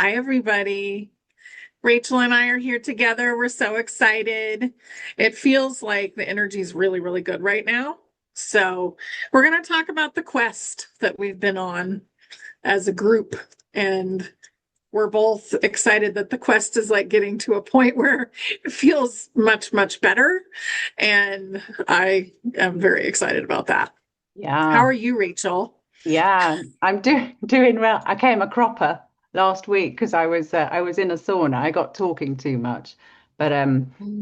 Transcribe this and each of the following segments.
Hi, everybody. Rachel and I are here together. We're so excited. It feels like the energy is really, really good right now. So, we're going to talk about the quest that we've been on as a group. And we're both excited that the quest is like getting to a point where it feels much, much better. And I am very excited about that. How Yeah, are you, Rachel? yeah, I'm doing well. I came a cropper last week because I was in a sauna. I got talking too much, but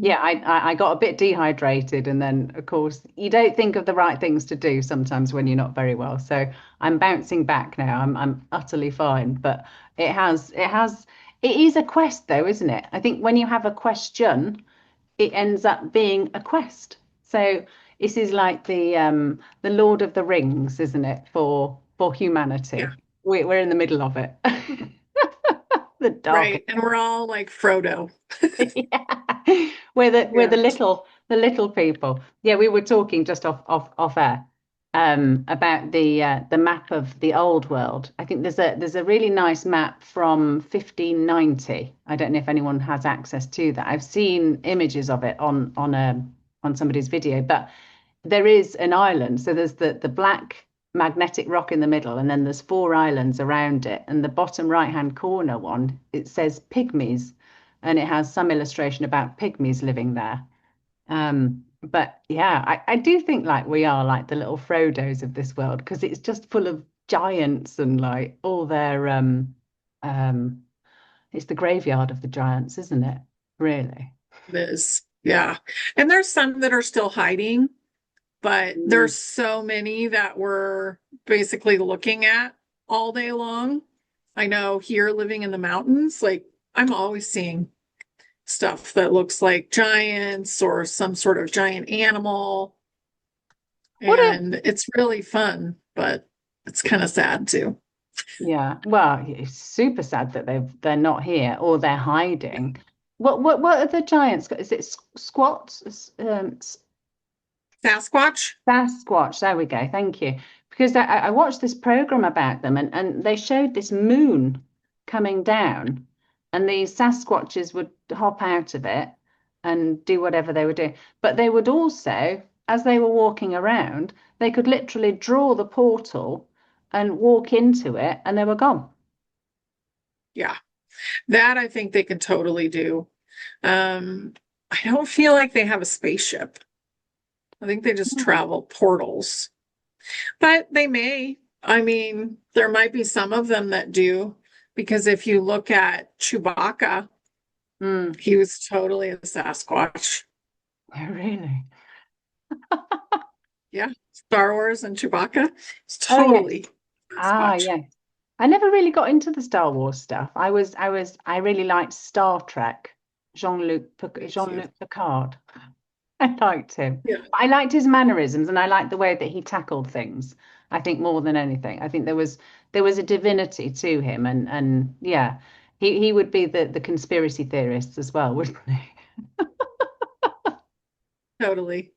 yeah, I got a bit dehydrated, and then of course you don't think of the right things to do sometimes when you're not very well. So I'm bouncing back now. I'm utterly fine, but it is a quest though, isn't it? I think when you have a question, it ends up being a quest. So this is like the Lord of the Rings, isn't it, for Yeah, humanity? We're in the middle of it. The dark. right. And we're all like Frodo. Yeah. We're Yeah. the little people. Yeah, we were talking just off air about the map of the old world. I think there's a really nice map from 1590. I don't know if anyone has access to that. I've seen images of it on somebody's video, but there is an island. So there's the black magnetic rock in the middle, and then there's four islands around it. And the bottom right-hand corner one, it says pygmies, and it has some illustration about pygmies living there. But yeah, I do think like we are like the little Frodos of this world because it's just full of giants and like all their um it's the graveyard of the giants, isn't it? Really? It is. Yeah. And there's some that are still hiding, but Mm. there's so many that we're basically looking at all day long. I know here living in the mountains, like I'm always seeing stuff that looks like giants or some sort of giant animal. What a And it's really fun, but it's kind of sad too. Yeah, well, it's super sad that they're not here or they're hiding. What are the giants? Is it squats? Sasquatch? Sasquatch. There we go. Thank you. Because I watched this program about them, and they showed this moon coming down, and these Sasquatches would hop out of it and do whatever they were doing. But they would also, as they were walking around, they could literally draw the portal and walk into it, and they were gone. Yeah. That I think they can totally do. I don't feel like they have a spaceship. I think they just travel portals, but they may. I mean, there might be some of them that do, because if you look at Chewbacca, Mm. he was totally a Sasquatch. Oh, really? Yeah, Star Wars and Chewbacca, it's Oh, yes. totally Ah, Sasquatch. yes. I never really got into the Star Wars stuff. I really liked Star Trek. Me too. Jean-Luc Picard. I liked him. Yeah, I liked his mannerisms and I liked the way that he tackled things. I think more than anything. I think there was a divinity to him and yeah, he would be the conspiracy theorist as well, wouldn't totally.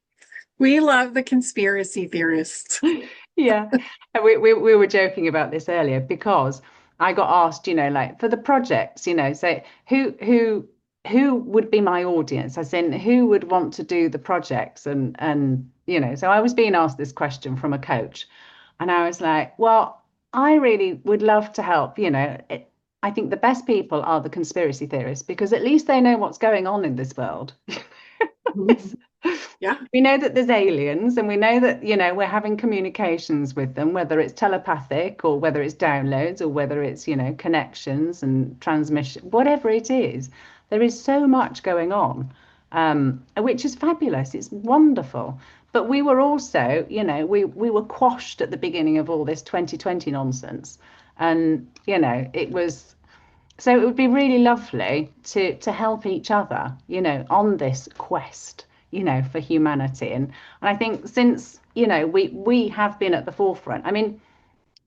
We love the conspiracy theorists. he? Yeah. And we were joking about this earlier because I got asked, like for the projects, say who would be my audience? As in who would want to do the projects and so I was being asked this question from a coach. And I was like, well, I really would love to help. I think the best people are the conspiracy theorists because at least they know what's going on in this world. Mhm. Yeah, We know that there's aliens and we know that, we're having communications with them, whether it's telepathic or whether it's downloads or whether it's, connections and transmission, whatever it is. There is so much going on, which is fabulous. It's wonderful. But we were also, we were quashed at the beginning of all this 2020 nonsense. And, it was so it would be really lovely to help each other, on this quest, for humanity. And I think since, we have been at the forefront. I mean,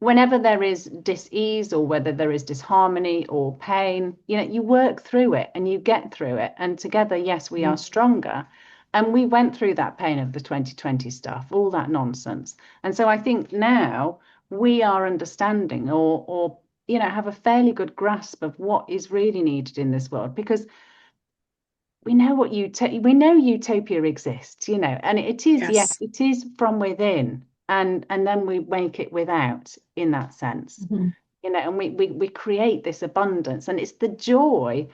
whenever there is dis-ease or whether there is disharmony or pain, you work through it and you get through it. And together, yes, we are stronger. And we went through that pain of the 2020 stuff, all that nonsense. And so I think now we are understanding or have a fairly good grasp of what is really needed in this world, because we know we know utopia exists, and it is, yes, Yes. it is from within, and then we make it without in that sense, Mhm. and we create this abundance, and it's the joy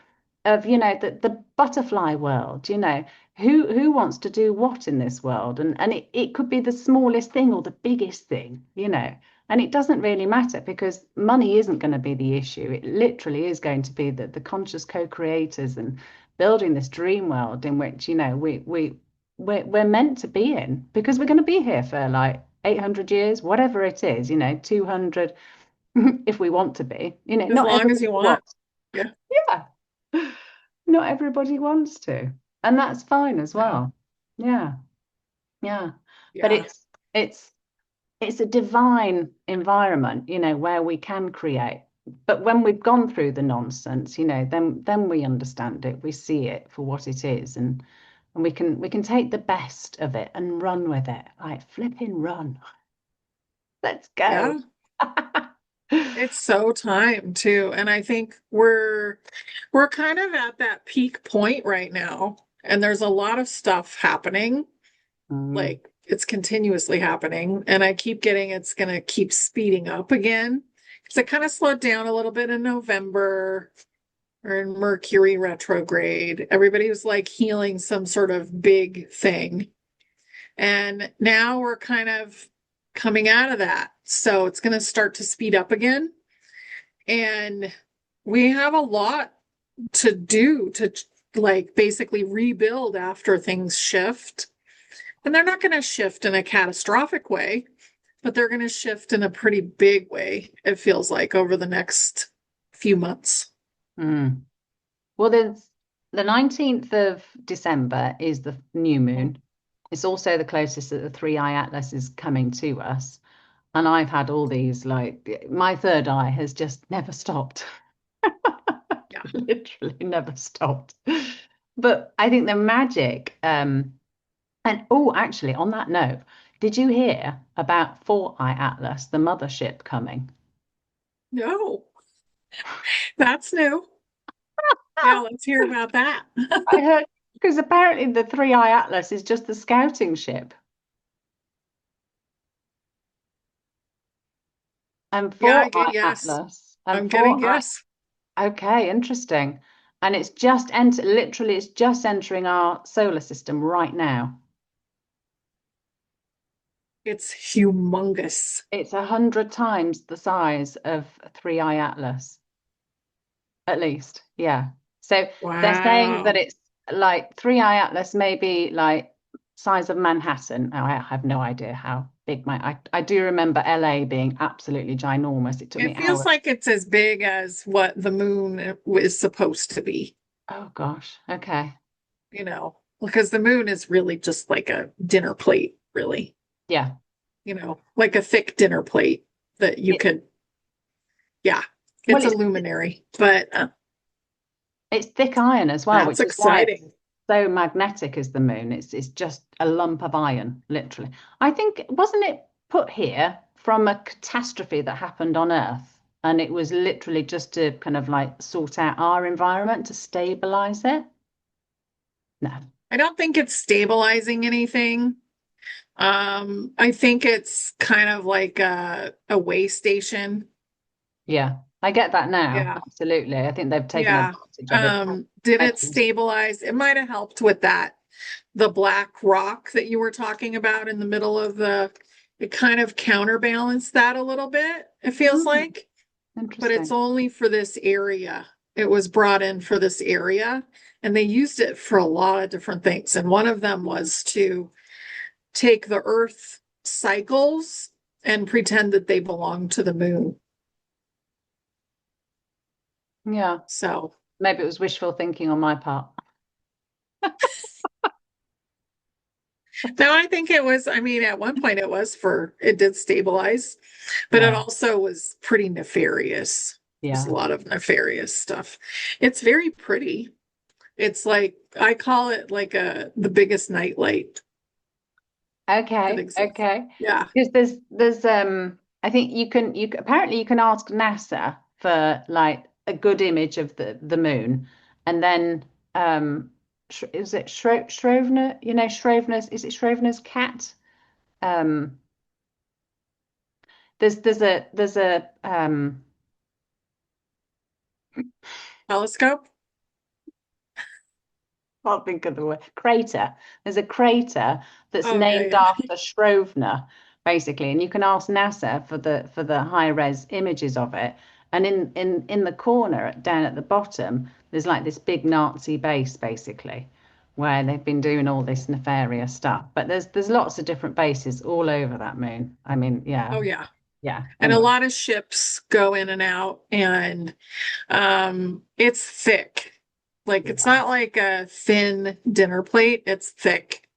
of, the butterfly world, who wants to do what in this world, and it could be the smallest thing or the biggest thing, and it doesn't really matter, because money isn't going to be the issue. It literally is going to be the conscious co-creators and building this dream world in which, we're meant to be in, because we're going to be here for like 800 years, whatever it is, 200, if we want to be, As not long as everybody you want. wants. Yeah. Yeah, not everybody wants to, and that's fine as Yeah. well. Yeah, yeah. But Yeah. it's a divine environment, where we can create. But when we've gone through the nonsense, then we understand it, we see it for what it is, and we can take the best of it and run with it, like flipping run. Let's go. Yeah. It's so time too. And I think we're kind of at that peak point right now. And there's a lot of stuff happening. Mm, Like it's continuously happening. And I keep getting it's gonna keep speeding up again. Because it kind of slowed down a little bit in November or in Mercury retrograde. Everybody was like healing some sort of big thing. And now we're kind of coming out of that. So it's going to start to speed up again. And we have a lot to do to like basically rebuild after things shift. And they're not going to shift in a catastrophic way, but they're going to shift in a pretty big way, it feels like, over the next few months. mm. Well, there's the 19th of December is the new moon. It's also the closest that the three eye atlas is coming to us. And I've had all these, like, my third eye has just never stopped. Yeah. Literally never stopped. But I think the magic, and oh, actually, on that note, did you hear about Four Eye Atlas, the mothership coming? No, that's new. Yeah, let's hear about that. I heard, because apparently the Three Eye Atlas is just the scouting ship. And Yeah, I Four get Eye yes. Atlas and I'm getting Four Eye. yes. Okay, interesting. And it's just literally, it's just entering our solar system right now. It's humongous. It's 100 times the size of Three Eye Atlas, at least. Yeah. So they're saying that Wow. it's like Three Eye Atlas, maybe like size of Manhattan. Now, I have no idea how big I do remember LA being absolutely ginormous. It took me It feels hours. like it's as big as what the moon is supposed to be, Oh gosh. Okay. because the moon is really just like a dinner plate, really, Yeah. like a thick dinner plate that you It, could, yeah, well, it's a luminary, but it's thick iron as well, that's which is why it's exciting. so magnetic as the moon. It's just a lump of iron, literally. I think, wasn't it put here from a catastrophe that happened on Earth? And it was literally just to kind of like sort out our environment to stabilize it? No. I don't think it's stabilizing anything. I think it's kind of like a way station. Yeah, I get that now. Yeah. Absolutely. I think they've taken Yeah. advantage of it. Did it Edges. stabilize? It might have helped with that. The black rock that you were talking about in the middle of it kind of counterbalanced that a little bit, it feels Mm, like, but it's interesting. only for this area. It was brought in for this area, and they used it for a lot of different things. And one of them was to take the Earth cycles and pretend that they belong to the moon. Yeah, So maybe it was wishful thinking on my part. no, I think it was, I mean, at one point it did stabilize, but it Yeah, also was pretty nefarious. There's a yeah. lot of nefarious stuff. It's very pretty. It's like, I call it like the biggest nightlight that Okay, exists. okay. Yeah. Because there's I think you apparently you can ask NASA, for like a good image of the moon, and then is it Schroeder? You know, Schrodinger's, is it Schrodinger's cat? Um, there's a Telescope? can't think of the word, crater. There's a crater that's Oh, yeah, named yeah. after Schroeder, basically, and you can ask NASA for the high res images of it. And in the corner down at the bottom, there's like this big Nazi base, basically, where they've been doing all this nefarious stuff. But there's lots of different bases all over that moon. I mean, yeah, Oh, yeah. yeah. And a Anyway, lot of ships go in and out, and it's thick. Like it's yeah, not like a thin dinner plate, it's thick,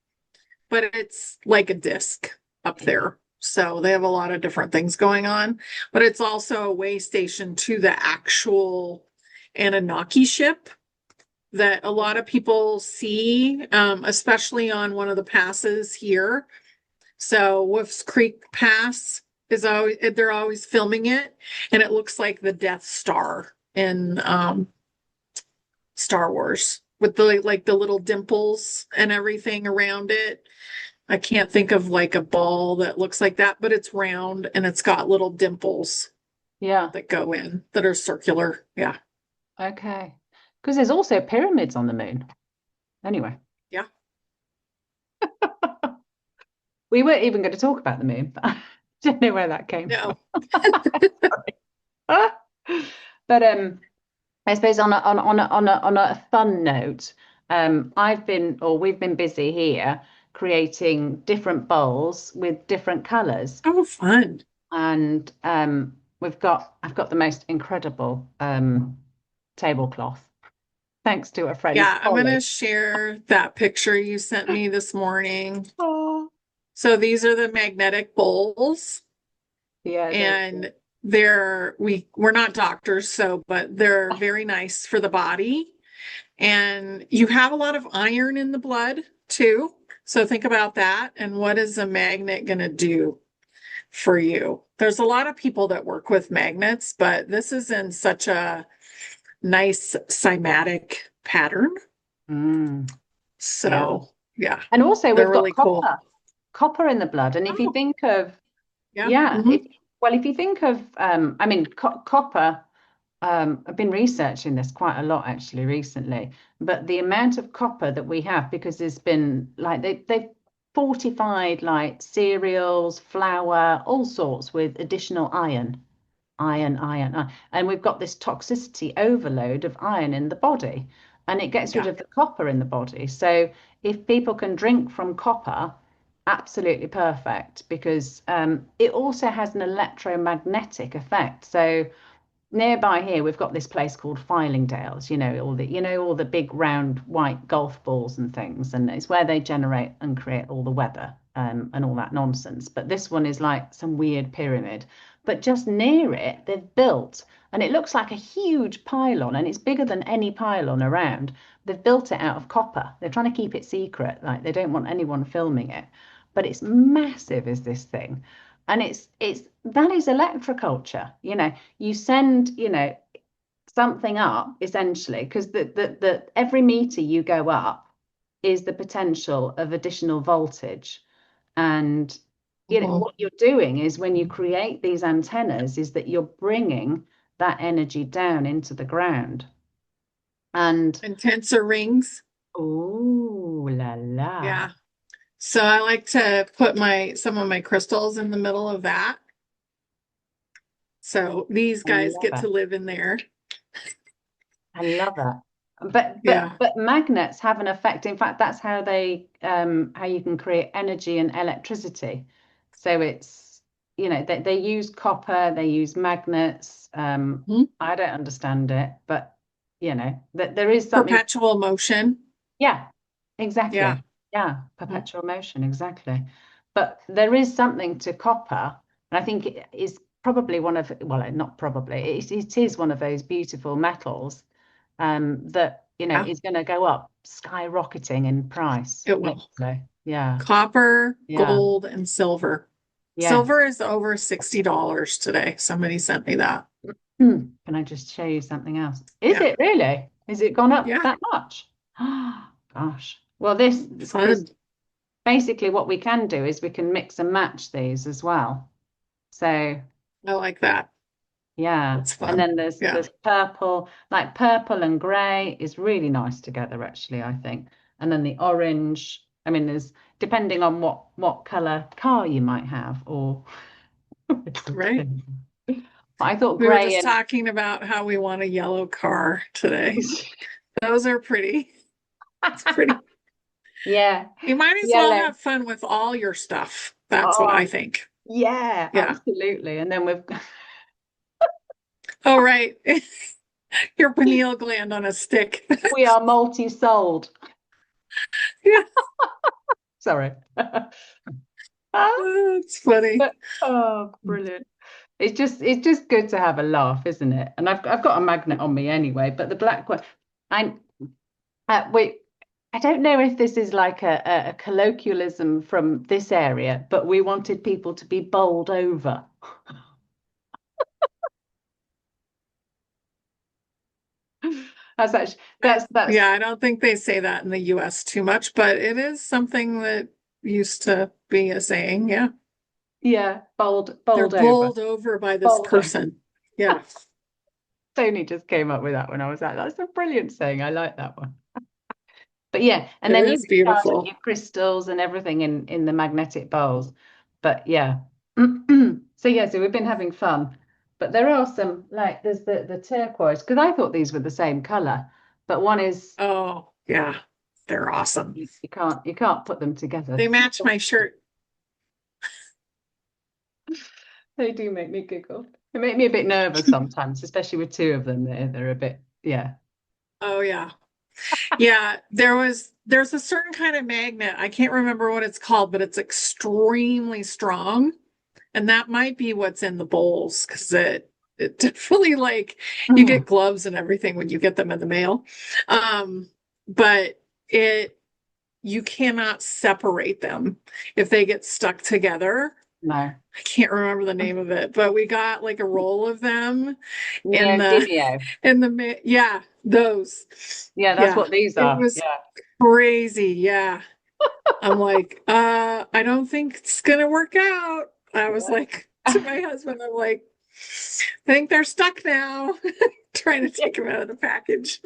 but it's like a disc up yeah, there. So they have a lot of different things going on, but it's also a way station to the actual Anunnaki ship that a lot of people see, especially on one of the passes here. So Wolf's Creek Pass is always they're always filming it, and it looks like the Death Star in Star Wars with the like the little dimples and everything around it. I can't think of like a ball that looks like that, but it's round and it's got little dimples yeah. that go in that are circular. Yeah. Okay. Because there's also pyramids on the moon. Anyway. Yeah. We weren't even going to talk about the moon, but I don't know where that came from. No. But I suppose on a fun note, we've been busy here creating different bowls with different colours, Oh, fun. and I've got the most incredible tablecloth, thanks to a friend, Yeah, I'm Polly. gonna share that picture you sent me this morning. Oh, So these are the magnetic bowls, yeah, and we're not doctors, so but they're very nice for the body. And you have a lot of iron in the blood too. So think about that. And what is a magnet going to do for you? There's a lot of people that work with magnets, but this is in such a nice cymatic pattern. mm, yeah. So, yeah, And also they're we've got really cool. copper in the blood. And if you Oh, think of, yeah. yeah, Hmm. if you think of, I mean, copper, I've been researching this quite a lot actually recently, but the amount of copper that we have, because there's been like they've fortified like cereals, flour, all sorts with additional iron. And we've got this toxicity overload of iron in the body, and it gets rid Yeah. of the copper in the body. So if people can drink from copper, absolutely perfect, because it also has an electromagnetic effect. So nearby here we've got this place called Fylingdales, all the big round white golf balls and things, and it's where they generate and create all the weather, and all that nonsense. But this one is like some weird pyramid, but just near it they've built, and it looks like a huge pylon, and it's bigger than any pylon around. They've built it out of copper. They're trying to keep it secret, like they don't want anyone filming it, but it's massive, is this thing. And it's that is electroculture. You send, something up essentially, because the every meter you go up is the potential of additional voltage. And Mhm. what you're doing is, when you create these antennas, is that you're bringing that energy down into the ground. And And tensor rings. ooh la la, Yeah. So I like to put my some of my crystals in the middle of that. So these I guys love get it. to live in there. I love it. But Yeah. magnets have an effect. In fact, that's how you can create energy and electricity. So it's, they use copper, they use magnets. Mhm. I don't understand it, but that there is something. Perpetual motion. Yeah, Yeah. exactly. Yeah, Mhm. perpetual motion, exactly. But there is something to copper, and I think it is probably well, not probably, it is one of those beautiful metals, that, Yeah, is going to go up skyrocketing in price, it will. literally. Yeah, Copper, yeah, gold, and silver. yeah. Silver is over $60 today. Somebody sent me that. Can I just show you something else? Is Yeah. it really? Is it gone up Yeah. that much? Gosh. Well, this, because Fun. basically what we can do is we can mix and match these as well. So I like that. yeah. That's And fun. then there's Yeah. there's purple, like purple and grey is really nice together, actually, I think. And then the orange, I mean, there's depending on what colour car you might have, or Right. but I thought We were grey just and talking about how we want a yellow car today. Those are pretty. It's pretty. yeah, You might as well yellow. have fun with all your stuff. That's what I Oh, think. yeah, Yeah. absolutely. And then we've Oh, right. Your pineal gland on a stick. we are multi-souled. Yeah. Sorry. Ah, It's funny. but, oh, brilliant. It's just good to have a laugh, isn't it? And I've got a magnet on me anyway, but the black one, I wait, I don't know if this is like a colloquialism from this area, but we wanted people to be bowled over. That's actually that's Yeah, I don't think they say that in the US too much, but it is something that used to be a saying. Yeah. yeah, bowled They're bowled over. bowled over by this Bowled over. person. Yeah. Tony just came up with that when I was like, that's a brilliant saying. I like that one. But yeah, and It then you is can charge up beautiful. your crystals and everything in the magnetic bowls. But yeah. So yeah, so we've been having fun. But there are some like there's the turquoise because I thought these were the same color, but one is Oh, yeah. They're awesome. you can't put them together. They match my shirt. They do make me giggle. They make me a bit nervous sometimes, especially with two of them. They're a bit yeah. Oh, yeah. Yeah, there's a certain kind of magnet. I can't remember what it's called, but it's extremely strong. And that might be what's in the bowls because it definitely like you Mm, get gloves and everything when you get them in the mail. But it you cannot separate them if they get stuck together. no. I can't remember the name of it, but we got like a roll of them in the Neodymium. yeah, those. Yeah, that's Yeah, what these it are. was Yeah. crazy. Yeah. I'm like, I don't think it's gonna work out. I was like to my husband, I'm like, I think they're stuck now. Trying to take them out of the package.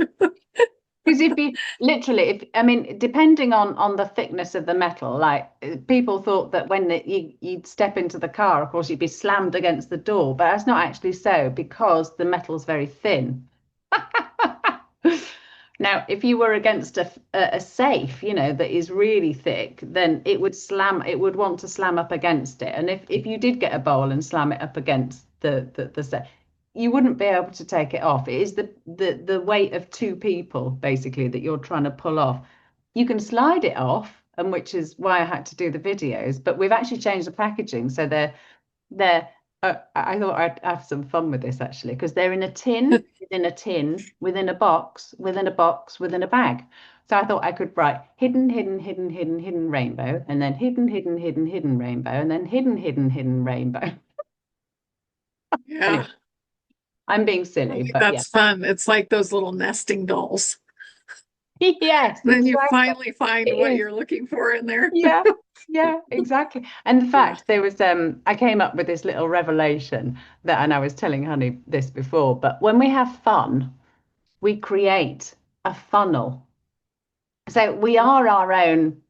Because if you literally, if I mean, depending on the thickness of the metal, like people thought that when you'd step into the car, of course, you'd be slammed against the door, but that's not actually so because the metal's very thin. Now, if you were against a safe, that is really thick, then it would want to slam up against it. And if you did get a bowl and slam it up against the safe, you wouldn't be able to take it off. It is the weight of two people basically that you're trying to pull off. You can slide it off, and which is why I had to do the videos, but we've actually changed the packaging so they're I thought I'd have some fun with this actually because they're in a tin, within a tin, within a box, within a box, within a bag. So I thought I could write hidden, hidden, hidden, hidden, hidden rainbow, and then hidden, hidden, hidden, hidden rainbow, and then hidden, hidden, hidden rainbow. Yeah, Anyway, I'm being I silly, think but yeah. that's fun. It's like those little nesting dolls. Yes, Then you exactly. finally It find what is. you're looking for in there. Yeah, yeah, exactly. And the Yeah. fact there was I came up with this little revelation that, and I was telling Honey this before, but when we have fun, we create a funnel. So we are our own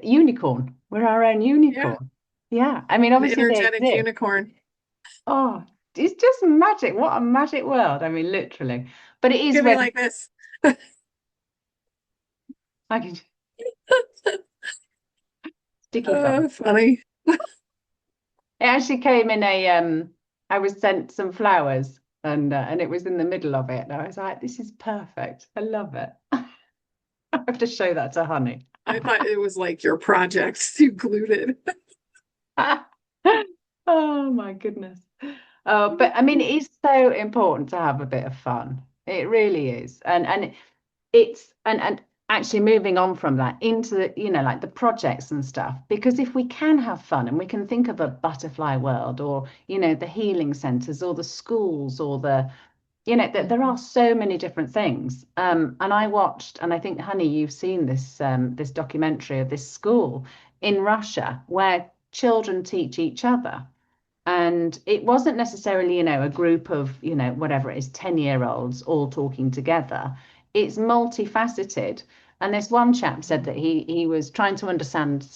unicorn. We're our own Yeah, unicorn. Yeah. I mean, an obviously they energetic exist. unicorn. Oh, it's just magic. What a magic world. I mean, literally. But it is Give me when like this. I can sticky fun. Funny. It actually came in I was sent some flowers and it was in the middle of it. And I was like, this is perfect. I love it. I have to show that to Honey. I thought it was like your project. You glued it. Oh my goodness. But I mean, it is so important to have a bit of fun. It really is. And it's and actually moving on from that into the, like the projects and stuff, because if we can have fun and we can think of a butterfly world, or the healing centers, or the schools, or the that there are so many different things. And I watched, and I think, honey, you've seen this documentary of this school in Russia where children teach each other. And it wasn't necessarily, a group of, whatever it is, 10-year-olds all talking together. It's multifaceted. And this one chap said that he was trying to understand,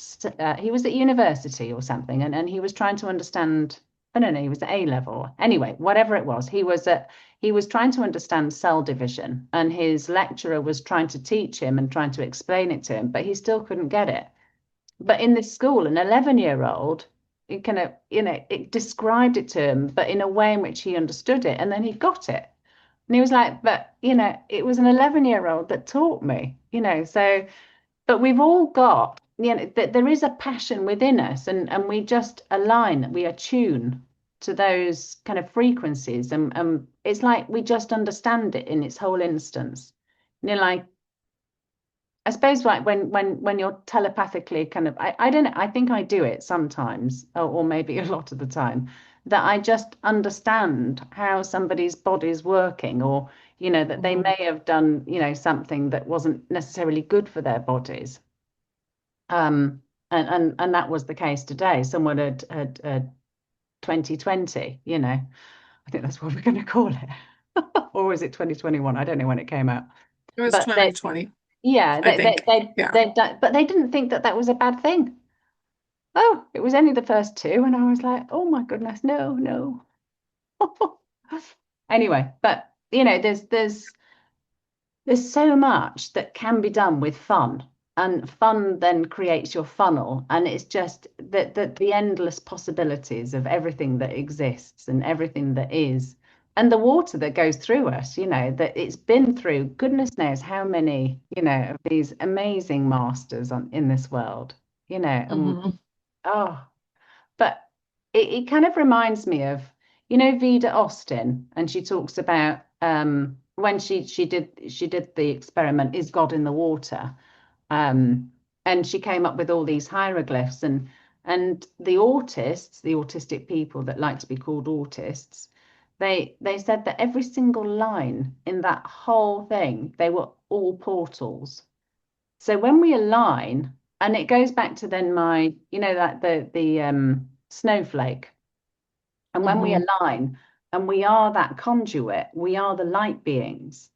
he was at university or something, and he was trying to understand, I don't know, he was at A level. Anyway, whatever it was, he was trying to understand cell division, and his lecturer was trying to teach him and trying to explain it to him, but he still couldn't get it. But in this school, an 11-year-old, it kind of, it described it to him, but in a way in which he understood it, and then he got it. And he was like, but, it was an 11-year-old that taught me, so, but we've all got, that there is a passion within us, and we just align, we attune to those kind of frequencies. And it's like we just understand it in its whole instance. Like, I suppose, like when you're telepathically kind of, I don't know, I think I do it sometimes, or maybe a lot of the time, that I just understand how somebody's body's working, or that they may have done something that wasn't necessarily good for their bodies. And that was the case today. Someone had 2020, I think that's what we're going to call it. Or was it 2021? I don't know when it came out. It was But they, 2020, yeah, I think. Yeah. they've done, but they didn't think that that was a bad thing. Oh, it was only the first two, and I was like, oh my goodness, no, no. Anyway, but there's so much that can be done with fun, and fun then creates your funnel, and it's just that the endless possibilities of everything that exists and everything that is, and the water that goes through us, that it's been through goodness knows how many, of these amazing masters in this world, and oh, but it kind of reminds me of, Vida Austin, and she talks about when she did the experiment, is God in the water? And she came up with all these hieroglyphs, and the autists, the autistic people that like to be called autists, they said that every single line in that whole thing, they were all portals. So when we align, and it goes back to then my, that the snowflake, and when we align, and we are that conduit, we are the light beings,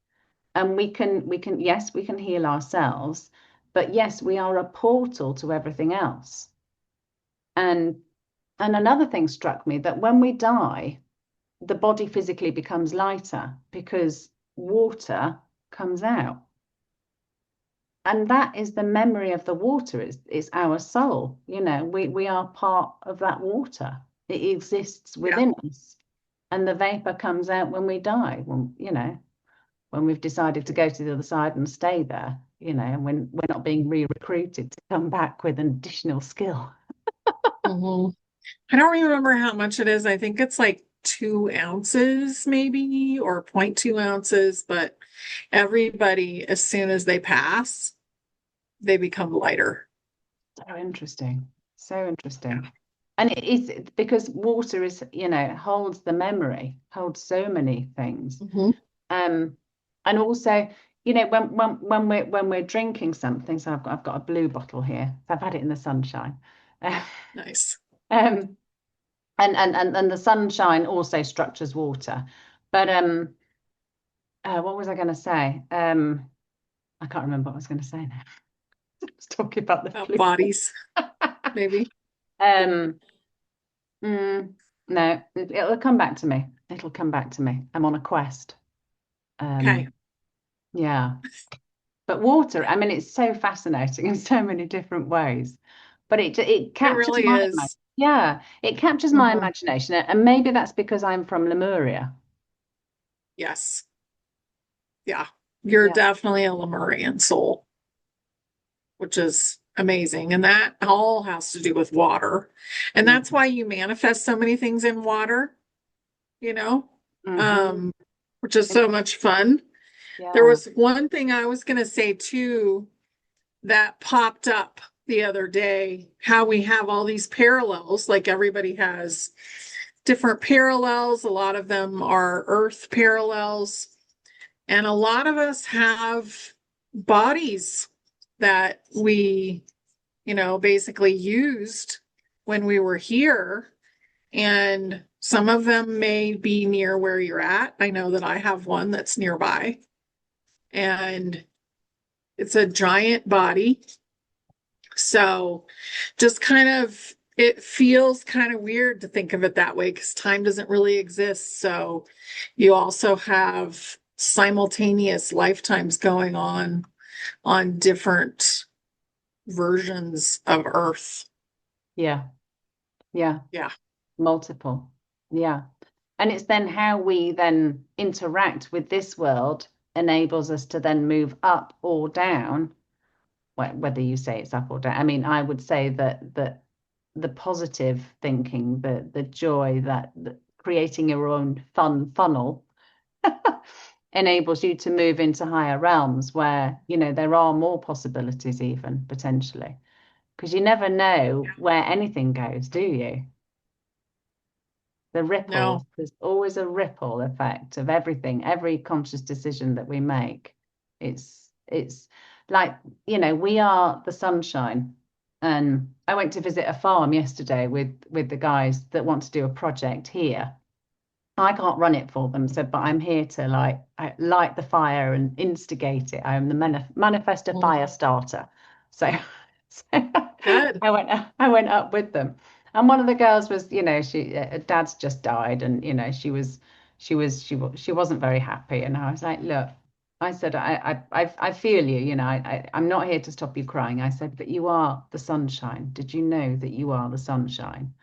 and we can yes, we can heal ourselves, but yes, we are a portal to everything else. And another thing struck me, that when we die, the body physically becomes lighter because water comes out. And that is the memory of the water. It's our soul. We are part of that water. It exists within us. And the vapor comes out when we die, when we've decided to go to the other side and stay there, and when we're not being re-recruited to come back with an additional skill. I don't remember how much it is. I think it's like 2 ounces maybe, or 0.2 ounces, but everybody, as soon as they pass, they become lighter. So interesting. So interesting. And it is because water is, holds the memory, holds so many things. And also, when we're drinking something, so I've got a blue bottle here. I've had it in the sunshine. Nice. And the sunshine also structures water. But what was I going to say? I can't remember what I was going to say now. I was talking about the blue bodies, maybe. No, it'll come back to me. It'll come back to me. I'm on a quest. Okay. Yeah. But water, I mean, it's so fascinating in so many different ways. But it captures really my is. Yeah, it captures my imagination. And maybe that's because I'm from Lemuria. Yes. Yeah. You're Yeah. definitely a Lemurian soul, which is amazing. And that all has to do with water. And Yeah. that's why you manifest so many things in water, you know, Mhm. which is so much fun. There Yeah. was one thing I was going to say too that popped up the other day, how we have all these parallels, like everybody has different parallels. A lot of them are Earth parallels. And a lot of us have bodies that we, basically used when we were here. And some of them may be near where you're at. I know that I have one that's nearby, and it's a giant body. So just kind of, it feels kind of weird to think of it that way because time doesn't really exist. So you also have simultaneous lifetimes going on different versions of Earth. Yeah. Yeah. Yeah. Multiple. Yeah. And it's then how we then interact with this world enables us to then move up or down, whether you say it's up or down. I mean, I would say that the positive thinking, the joy that creating your own fun funnel enables you to move into higher realms where, there are more possibilities even potentially. Because you never know where anything goes, do you? The ripples, No, there's always a ripple effect of everything, every conscious decision that we make. It's like, we are the sunshine. And I went to visit a farm yesterday with the guys that want to do a project here. I can't run it for them, so but I'm here to light the fire and instigate it. I'm the manifestor fire starter. So, so good. I went up with them, and one of the girls was, she dad's just died, and she wasn't very happy, and I was like, look, I said, I feel you, I'm not here to stop you crying. I said, but you are the sunshine. Did you know that you are the sunshine?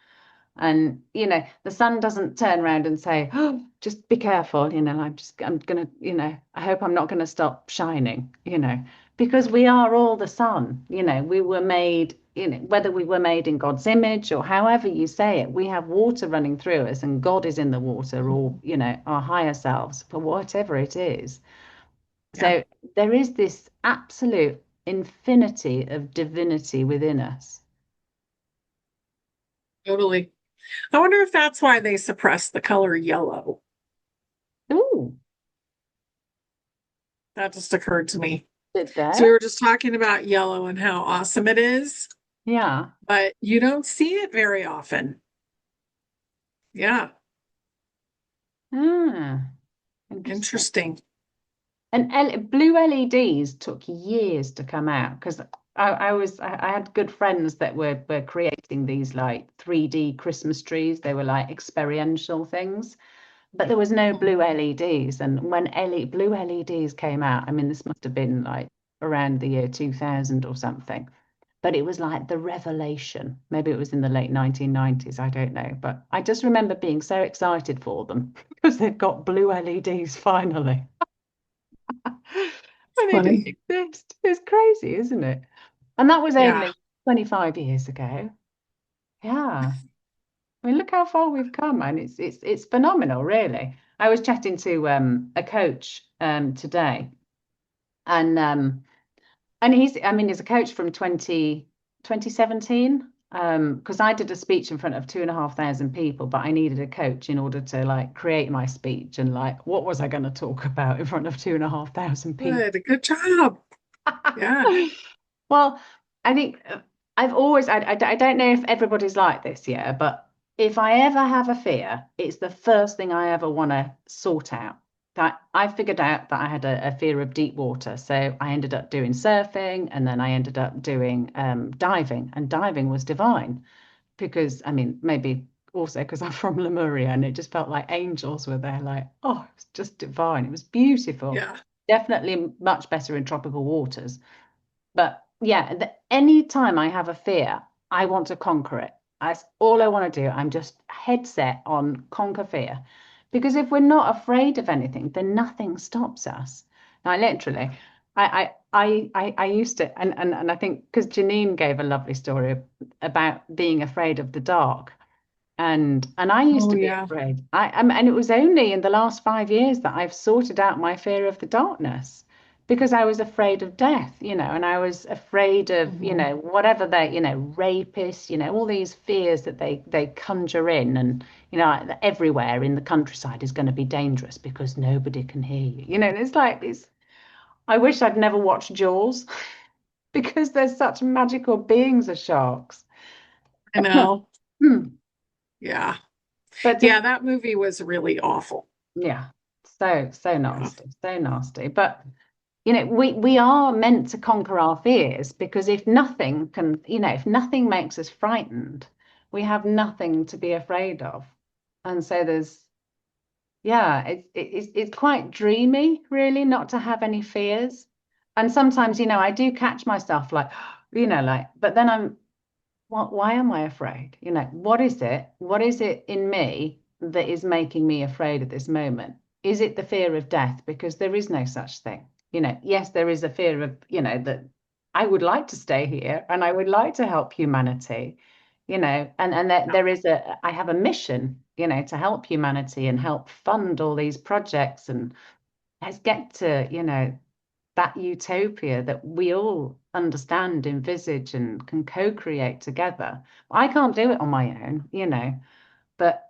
And, the sun doesn't turn around and say, oh, just be careful, I'm gonna, I hope I'm not gonna stop shining, because we are all the sun, we were made, whether we were made in God's image or however you say it, we have water running through us and God is in the water, or, our higher selves, for whatever it is. Yeah, So there is this absolute infinity of divinity within us. totally. I wonder if that's why they suppress the color yellow. Ooh, That just occurred to me. did So we there? were just talking about yellow and how awesome it is, Yeah. but you don't see it very often. Yeah, Ah, interesting. interesting. And blue LEDs took years to come out because I had good friends that were creating these like 3D Christmas trees. They were like experiential things, but there was no blue LEDs. And when blue LEDs came out, I mean, this must have been like around the year 2000 or something. But it was like the revelation. Maybe it was in the late 1990s, I don't know. But I just remember being so excited for them because they've got blue LEDs finally. When they didn't Funny. exist. It's crazy, isn't it? And that was Yeah, only 25 years ago. Yeah. I mean, look how far we've come, and it's phenomenal, really. I was chatting to a coach today, and he's a coach from 2017. Because I did a speech in front of 2,500 people, but I needed a coach in order to like create my speech and like what was I going to talk about in front of 2,500 people? good job. Yeah, Well, I think I don't know if everybody's like this, yeah, but if I ever have a fear, it's the first thing I ever want to sort out. That I figured out that I had a fear of deep water. So I ended up doing surfing and then I ended up doing diving, and diving was divine because, I mean, maybe also because I'm from Lemuria and it just felt like angels were there, like, oh, it was just divine. It was beautiful. yeah, Definitely much better in tropical waters. But yeah, any time I have a fear, I want to conquer it. That's all I want to do. I'm just head set on conquer fear. Because if we're not afraid of anything, then nothing stops us. Now, literally, I used to, and I think because Janine gave a lovely story about being afraid of the dark. And I used Oh, to be yeah. afraid. And it was only in the last 5 years that I've sorted out my fear of the darkness because I was afraid of death, and I was afraid of, Mhm. whatever they, rapists, all these fears that they conjure in, and everywhere in the countryside is going to be dangerous because nobody can hear you. It's like this. I wish I'd never watched Jaws because there's such magical beings as sharks. I know. Hmm. Yeah. But Yeah, that movie was really awful. yeah, so Yeah. nasty, so nasty. But we are meant to conquer our fears because if nothing can, if nothing makes us frightened, we have nothing to be afraid of. And so yeah, it's quite dreamy, really, not to have any fears. And sometimes, I do catch myself like, but then why am I afraid? What is it? What is it in me that is making me afraid at this moment? Is it the fear of death? Because there is no such thing. Yes, there is a fear of, that I would like to stay here and I would like to help humanity, and that there is I have a mission, to help humanity and help fund all these projects and let's get to, that utopia that we all understand, envisage, and can co-create together. I can't do it on my own, but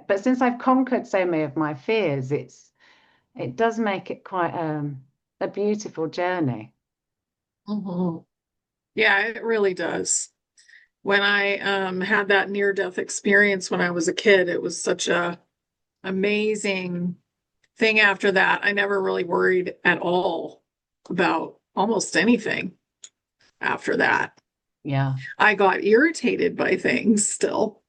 but since I've conquered so many of my fears, it does make it quite a beautiful journey. Mhm. Yeah, it really does. When I had that near-death experience when I was a kid, it was such a amazing thing after that. I never really worried at all about almost anything after that. Yeah, I got irritated by things still,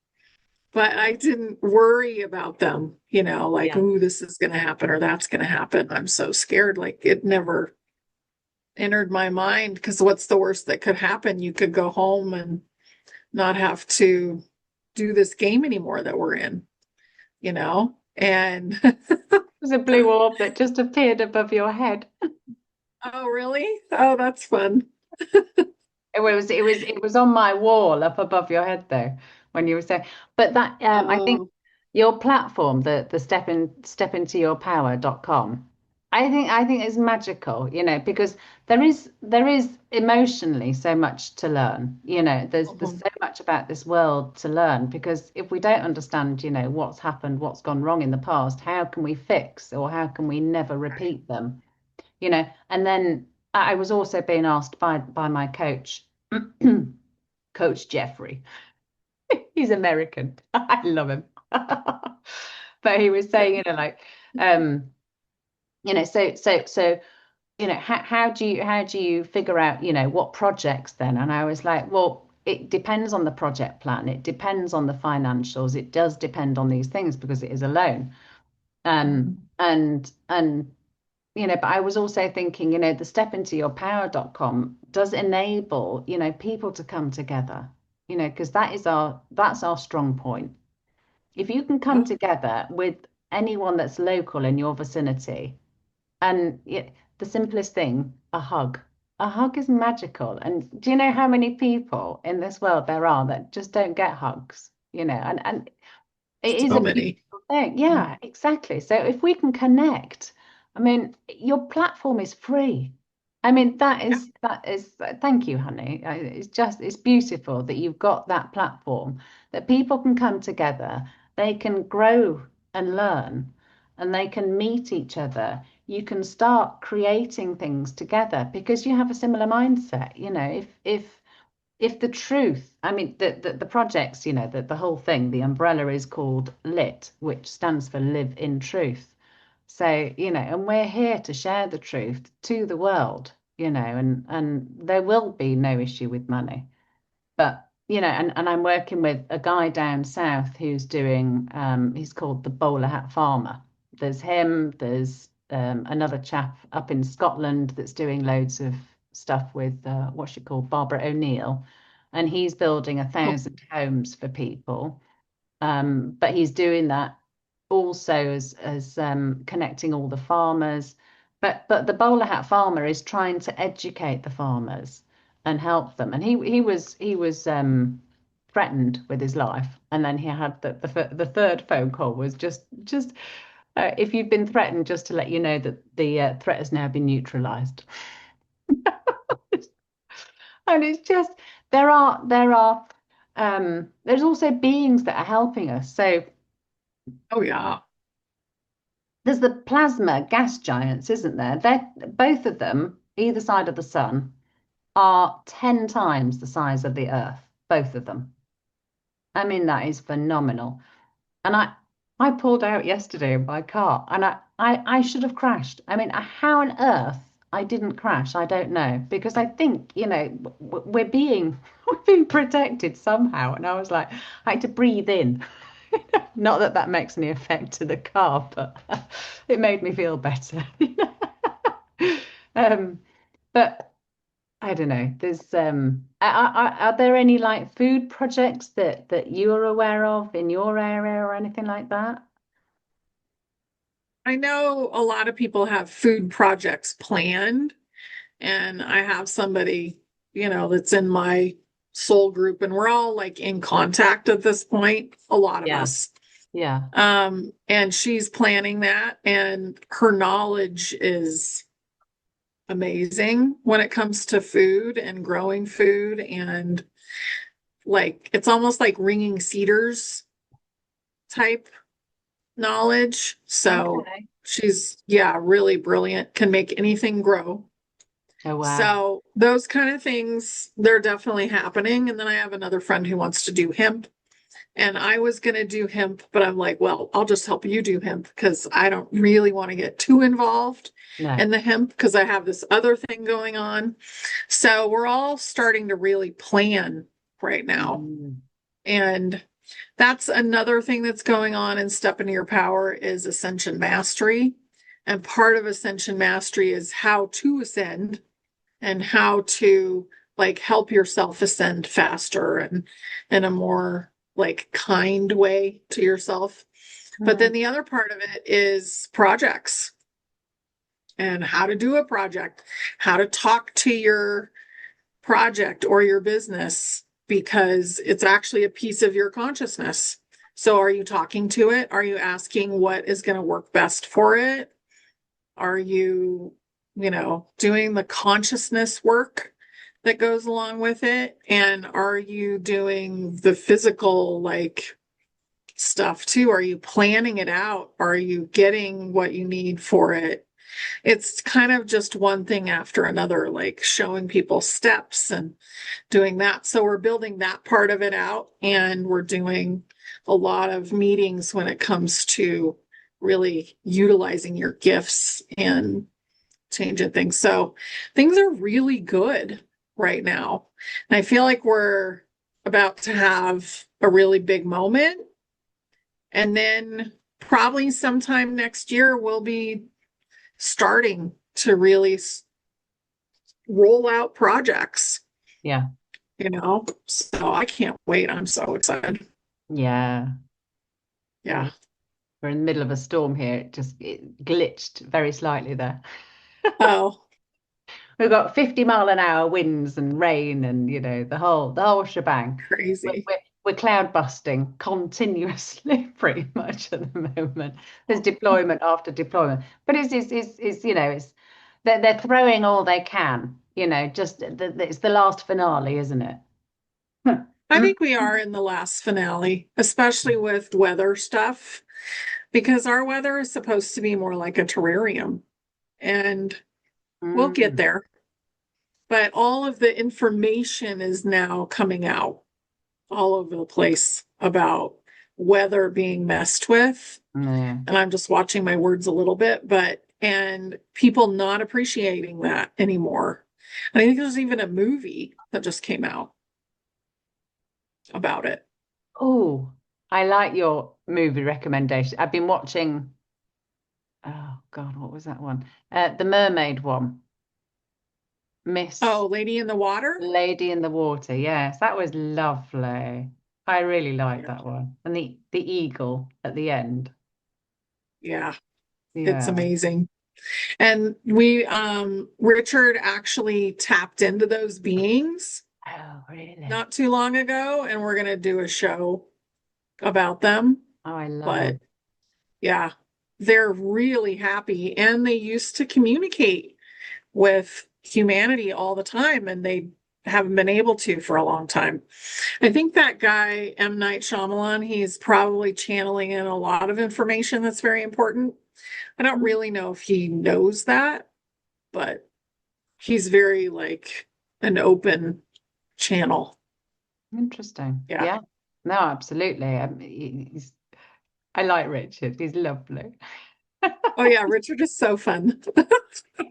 but I didn't worry about them, like, yeah, ooh, this is going to happen or that's going to happen. I'm so scared. Like, it never entered my mind because what's the worst that could happen? You could go home and not have to do this game anymore that we're in, And it was a blue orb that just appeared above your head. oh, really? Oh, that's fun. It was on my wall up above your head though when you were saying. But that I think Oh, your platform, the stepintoyourpower.com, I think is magical, because there is emotionally so much to learn. There's mhm. so much about this world to learn because if we don't understand, what's happened, what's gone wrong in the past, how can we fix or how can we never repeat them? And then I was also being asked by my coach, Coach Jeffrey. He's American. I love him. But he was saying, Okay. um, so how do you figure out, what projects then? And I was like, well, it depends on the project plan. It depends on the financials. It does depend on these things because it is a loan. Mhm. And but I was also thinking, the stepintoyourpower.com does enable, people to come together, because that's our strong point. If you can come Yeah, together with anyone that's local in your vicinity, and the simplest thing, a hug. A hug is magical. And do you know how many people in this world there are that just don't get hugs? And it is so a many. beautiful thing. Mhm. Yeah, exactly. So if we can connect, I mean, your platform is free. I mean, Yeah. thank you, honey. It's beautiful that you've got that platform that people can come together, they can grow and learn, and they can meet each other. You can start creating things together because you have a similar mindset. If the truth, I mean, the projects, the whole thing, the umbrella is called LIT, which stands for Live in Truth. So, and we're here to share the truth to the world, and there will be no issue with money. But, and I'm working with a guy down south who's doing, he's called the Bowler Hat Farmer. There's him, there's another chap up in Scotland that's doing loads of stuff with what's she called, Barbara O'Neill, and he's building a Oh, 1,000 homes for people. But he's doing that also as connecting all the farmers. But the bowler hat farmer is trying to educate the farmers and help them. And he was threatened with his life, and then he had the third phone call was just if you've been threatened, just to let you know that the threat has now been neutralized. And it's just there's also beings that are helping us. So Oh yeah. there's the plasma gas giants, isn't there? They're both of them, either side of the sun, are 10 times the size of the Earth, both of them. I mean, that is phenomenal. And I pulled out yesterday in my car and I should have crashed. I mean, how on earth I didn't crash, I don't know. Because I think, we're being we're being protected somehow. And I was like, I had to breathe in. Not that that makes any effect to the car, but it made me feel better. Um, but I don't know. There's are there any like food projects that you are aware of in your area or anything like that? I know a lot of people have food projects planned, and I have somebody, that's in my soul group, and we're all like in contact at this point, a lot of Yeah, us. yeah. And she's planning that, and her knowledge is amazing when it comes to food and growing food, and like it's almost like ringing cedars type knowledge. So Okay. she's, yeah, really brilliant, can make anything grow. Oh wow. So those kind of things, they're definitely happening. And then I have another friend who wants to do hemp. And I was going to do hemp, but I'm like, well, I'll just help you do hemp because I don't really want to get too involved No. in the hemp because I have this other thing going on. So we're all starting to really plan right now. Mm, And that's another thing that's going on in Step Into Your Power is Ascension Mastery. And part of Ascension Mastery is how to ascend and how to like help yourself ascend faster and in a more like kind way to yourself. But mm, then the other part of it is projects and how to do a project, how to talk to your project or your business because it's actually a piece of your consciousness. So are you talking to it? Are you asking what is going to work best for it? Are you, doing the consciousness work that goes along with it? And are you doing the physical, like, stuff too? Are you planning it out? Are you getting what you need for it? It's kind of just one thing after another, like showing people steps and doing that. So we're building that part of it out, and we're doing a lot of meetings when it comes to really utilizing your gifts and changing things. So things are really good right now. And I feel like we're about to have a really big moment. And then probably sometime next year, we'll be starting to really roll out projects, yeah. So I can't wait. I'm so excited. Yeah. Yeah. We're in the middle of a storm here. It glitched very slightly there. Oh, We've got 50-mile-an-hour winds and rain and the whole shebang. We're, crazy. we're, we're cloud busting continuously pretty much at the moment. There's deployment after deployment. But it's they're throwing all they can, it's the last finale, isn't it? I think we are in the last finale, especially with weather stuff, because our weather is supposed to be more like a terrarium, and we'll get Mm, there. But all of the information is now coming out all over the place about weather being messed with. yeah. And I'm just watching my words a little bit, and people not appreciating that anymore. I think there's even a movie that just came out about it. Oh, I like your movie recommendation. I've been watching, oh God, what was that one? The mermaid one. Miss Oh, Lady in the Water? Lady in the Water. Yes, that was lovely. I really liked Yeah. that one. And the eagle at the end. Yeah, it's Yeah. amazing. And Richard actually tapped into those beings Oh, really? not too long ago, and we're going to do a show about them. Oh, I love But them. yeah, they're really happy, and they used to communicate with humanity all the time, and they haven't been able to for a long time. I think that guy, M. Night Shyamalan, he's probably channeling in a lot of information that's very important. I don't really know if he knows that, but he's very like an open channel. Interesting. Yeah. Yeah. No, absolutely. I like Richard. He's lovely. Oh yeah, Richard is so fun.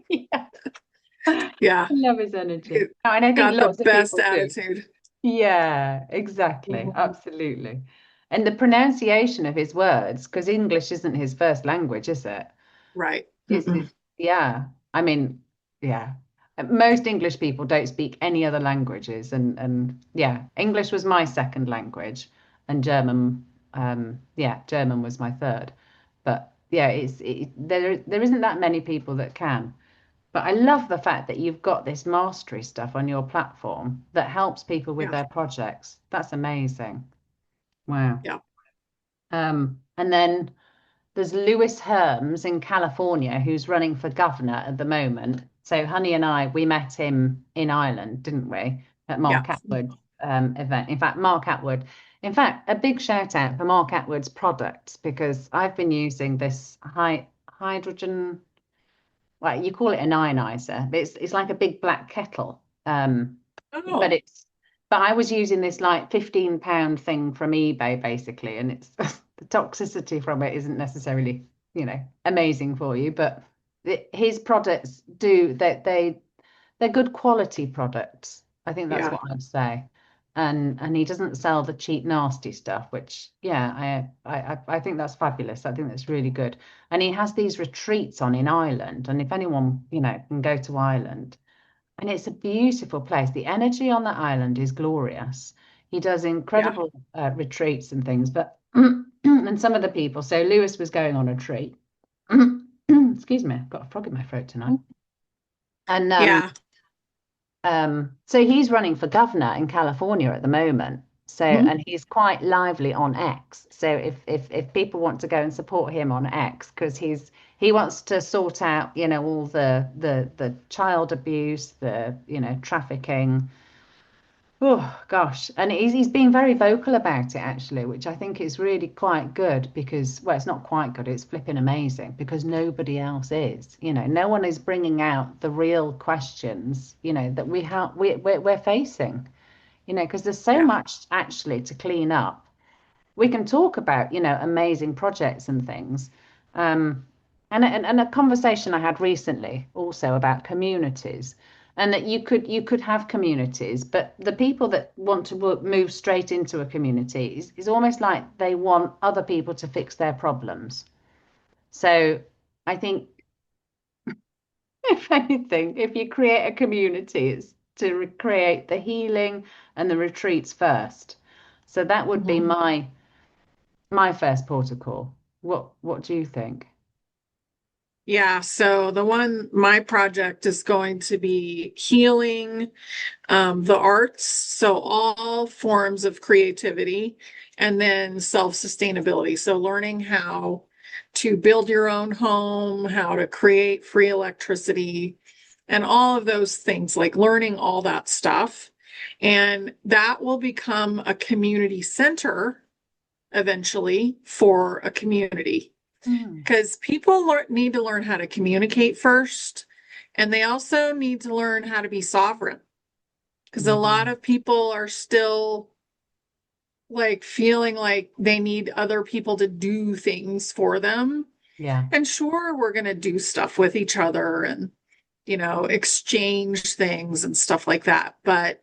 Yeah. Yeah. I love his energy. He And I think got the lots of best people do. attitude. Yeah, exactly. Mhm. Absolutely. And the pronunciation of his words, because English isn't his first language, is it? Right. Is Mm-mm. yeah. I mean, yeah. Most English people don't speak any other languages, and yeah, English was my second language, and German, yeah, German was my third. But yeah, there isn't that many people that can. But I love the fact that you've got this mastery stuff on your platform that helps people with Yeah. their projects. That's amazing. Wow. Yeah. And then there's Lewis Herms in California who's running for governor at the moment. So Honey and I, we met him in Ireland, didn't we, at Yeah. Mark Atwood's event. In fact, Mark Atwood, in fact, a big shout out for Mark Atwood's products because I've been using this hydrogen, well, you call it an ionizer, but it's like a big black kettle. But Oh, it's but I was using this like £15 thing from eBay basically, and it's the toxicity from it isn't necessarily, amazing for you, but his products do they're good quality products. I think that's yeah. what I'd say. And he doesn't sell the cheap, nasty stuff, which yeah, I think that's fabulous. I think that's really good. And he has these retreats on in Ireland. And if anyone, can go to Ireland, and it's a beautiful place. The energy on that island is glorious. He does Yeah. incredible retreats and things, but and some of the people. So Lewis was going on a retreat. Excuse me, I've got a frog in my throat tonight. And Yeah. so he's running for governor in California at the moment. So, Mhm. and he's quite lively on X. So if people want to go and support him on X, because he wants to sort out, all the child abuse, the trafficking. Oh gosh, and he's being very vocal about it actually, which I think is really quite good because, well, it's not quite good, it's flipping amazing because nobody else is. No one is bringing out the real questions, that we have we're facing, because there's so Yeah. much actually to clean up. We can talk about, amazing projects and things. Um, and a conversation I had recently also about communities, and that you could have communities, but the people that want to move straight into a community is almost like they want other people to fix their problems. So I think if anything, if you create a community, it's to create the healing and the retreats first. So that would be Mhm. my first protocol. What do you think? Yeah. So my project is going to be healing the arts, so all forms of creativity, and then self-sustainability. So learning how to build your own home, how to create free electricity, and all of those things, like learning all that stuff. And that will become a community center eventually for a community Mm, because need to learn how to communicate first. And they also need to learn how to be sovereign because a lot mm, of people are still like feeling like they need other people to do things for them. yeah. And sure, we're going to do stuff with each other and, exchange things and stuff like that. But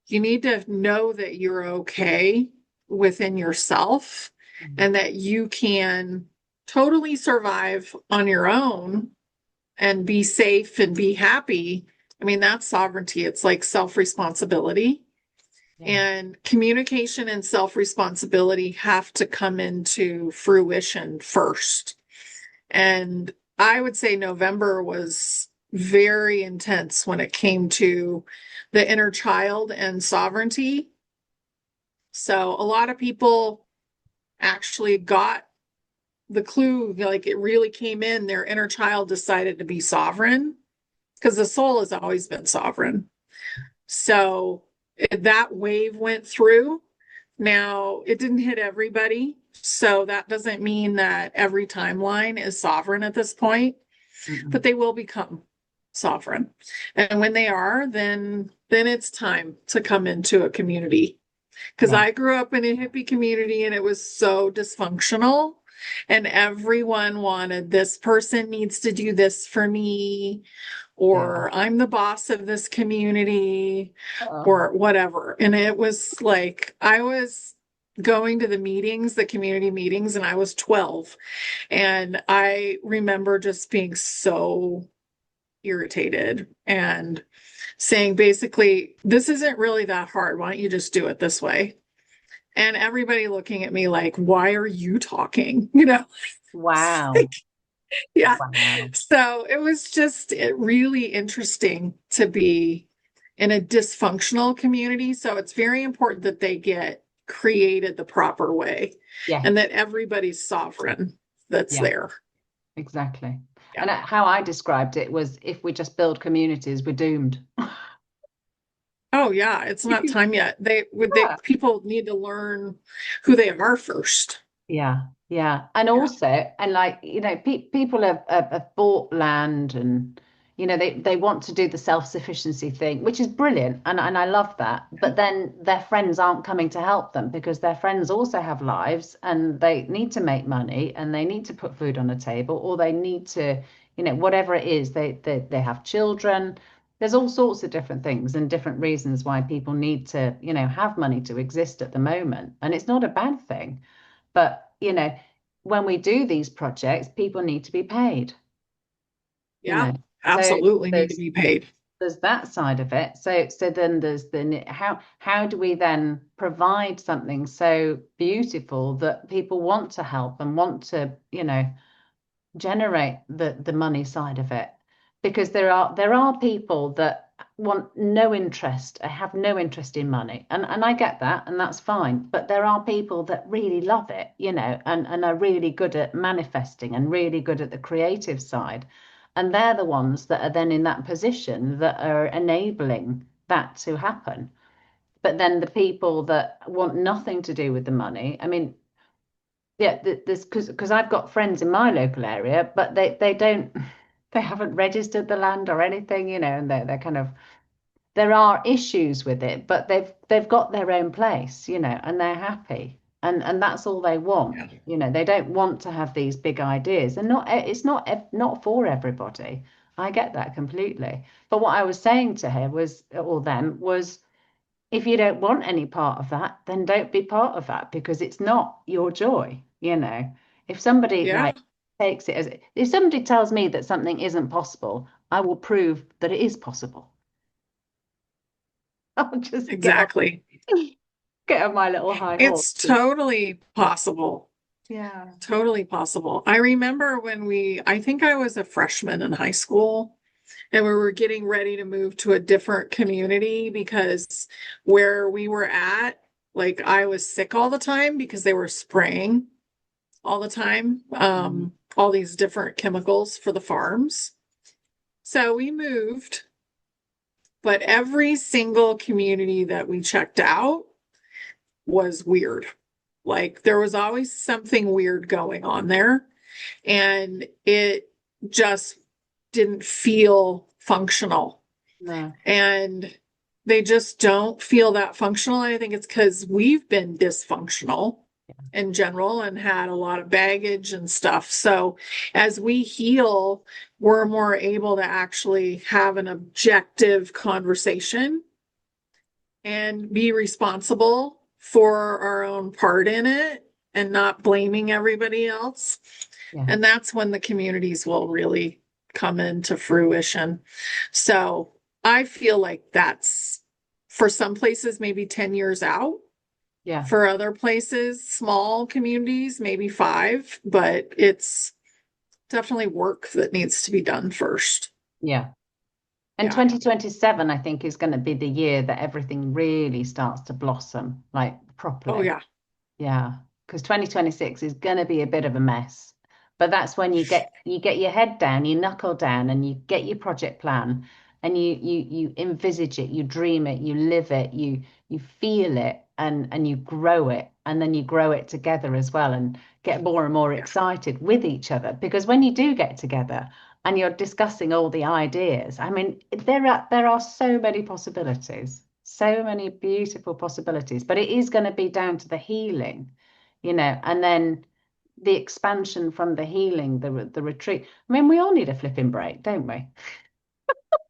you need to know that you're okay within yourself Mm, and that you can totally survive on your own and be safe and be happy. I mean, that's sovereignty. It's like self-responsibility. yeah. And communication and self-responsibility have to come into fruition first. And I would say November was very intense when it came to the inner child and sovereignty. So a lot of people actually got the clue, like it really came in, their inner child decided to be sovereign because the soul has always been sovereign. So that wave went through. Now, it didn't hit everybody. So that doesn't mean that every timeline is sovereign at this point, but Mm-mm. they will become sovereign. And when they are, then it's time to come into a community. Because Yeah, I grew up in a hippie community and it was so dysfunctional. And everyone wanted this person needs to do this for me, yeah. or I'm the boss of this community, Oh, or whatever. And it was like I was going to the meetings, the community meetings, and I was 12. And I remember just being so irritated and saying basically, this isn't really that hard. Why don't you just do it this way? And everybody looking at me like, why are you talking? wow. Yeah. Wow. So it was just really interesting to be in a dysfunctional community. So it's very important that they get created the proper way Yes. and that everybody's sovereign that's Yeah, there. exactly. Yeah. And how I described it was if we just build communities, we're doomed. Oh yeah, it's not time yet. They people need to learn who they are first. Yeah, yeah. And Yeah. also, and like, people have bought land and, they want to do the self-sufficiency thing, which is brilliant. And I love that. But then their friends aren't coming to help them because their friends also have lives and they need to make money and they need to put food on the table or they need to, whatever it is, they have children. There's all sorts of different things and different reasons why people need to, have money to exist at the moment. And it's not a bad thing. But, when we do these projects, people need to be paid, you Yeah. know. So Absolutely need to there's be paid. there's that side of it. So then there's the how do we then provide something so beautiful that people want to help and want to, generate the money side of it because there are people that want no interest have no interest in money and I get that and that's fine but there are people that really love it and are really good at manifesting and really good at the creative side and they're the ones that are then in that position that are enabling that to happen but then the people that want nothing to do with the money I mean yeah, this because I've got friends in my local area, but they don't they haven't registered the land or anything, and they're kind of there are issues with it, but they've got their own place, and they're happy. And that's all they want. Yeah. They don't want to have these big ideas. And it's not for everybody. I get that completely. But what I was saying to her was, or them, was if you don't want any part of that, then don't be part of that because it's not your joy. If somebody Yeah, like takes it as if somebody tells me that something isn't possible, I will prove that it is possible. I'll just exactly. get on my little high horse. It's totally possible. Yeah. Totally possible. I remember when I think I was a freshman in high school and we were getting ready to move to a different community because where we were at, like I was sick all the time because they were spraying all the time, Mm. all these different chemicals for the farms. So we moved, but every single community that we checked out was weird. Like there was always something weird going on there, and it just didn't feel functional. No. And they just don't feel that functional. And I think it's because we've been dysfunctional in general and had a lot of baggage and stuff. So as we heal, we're more able to actually have an objective conversation and be responsible for our own part in it and not blaming everybody else. Yeah. And that's when the communities will really come into fruition. So I feel like that's for some places, maybe 10 years out. Yeah. For other places, small communities, maybe 5, but it's definitely work that needs to be done first. Yeah. And Yeah. 2027, I think, is going to be the year that everything really starts to blossom, like Oh, properly. yeah. Yeah, because 2026 is going to be a bit of a mess. But that's when you get your head down, you knuckle down, and you get your project plan, and you envisage it, you dream it, you live it, you feel it, and you grow it, and then you grow it together as well, and get more and more Yeah. excited with each other. Because when you do get together and you're discussing all the ideas, I mean, there are so many possibilities. So many beautiful possibilities, but it is going to be down to the healing, and then the expansion from the healing, the retreat. I mean, we all need a flipping break, don't we?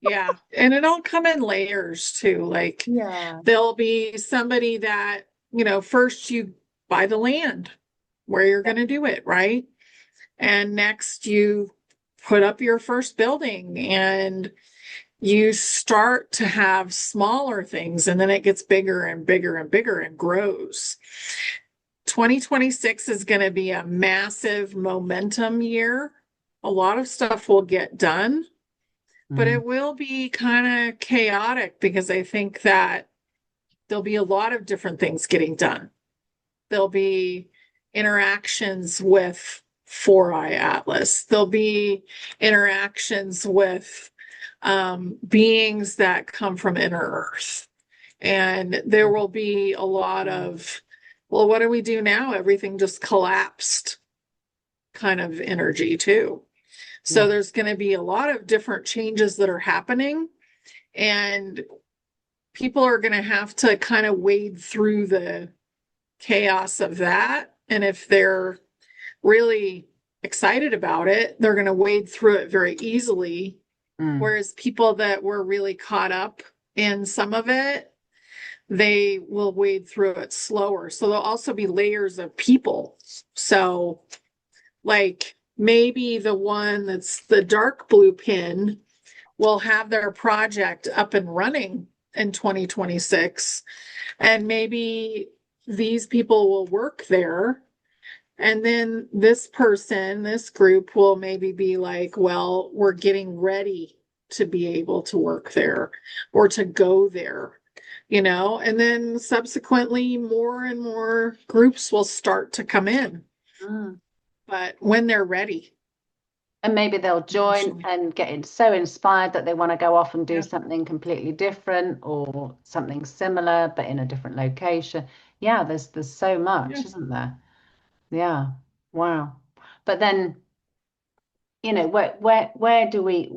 Yeah. And it'll come in layers too. Like Yeah. there'll be somebody that, first you buy the land where you're Yeah. going to do it, right? And next you put up your first building and you start to have smaller things and then it gets bigger and bigger and bigger and grows. 2026 is going to be a massive momentum year. A lot of stuff will get done, but Mm, it will be kind of chaotic because I think that there'll be a lot of different things getting done. There'll be interactions with Four Eye Atlas. There'll be interactions with beings that come from inner Earth. And there will be a lot of, well, what do we do now? Everything just collapsed kind of energy, too. So yeah. there's going to be a lot of different changes that are happening. And people are going to have to kind of wade through the chaos of that. And if they're really excited about it, they're going to wade through it very easily. Mm, Whereas people that were really caught up in some of it, they will wade through it slower. So there'll also be layers of people. So, like maybe the one that's the dark blue pin will have their project up and running in 2026. And maybe these people will work there. And then this person, this group will maybe be like, well, we're getting ready to be able to work there or to go there, and then subsequently more and more groups will start to come in, mm. but when they're ready. And maybe they'll join Eventually. and so inspired that they want to go off and do Yeah. something completely different or something similar, but in a different location. Yeah, there's so Yeah. much, isn't there? Yeah. Wow. But then, where do we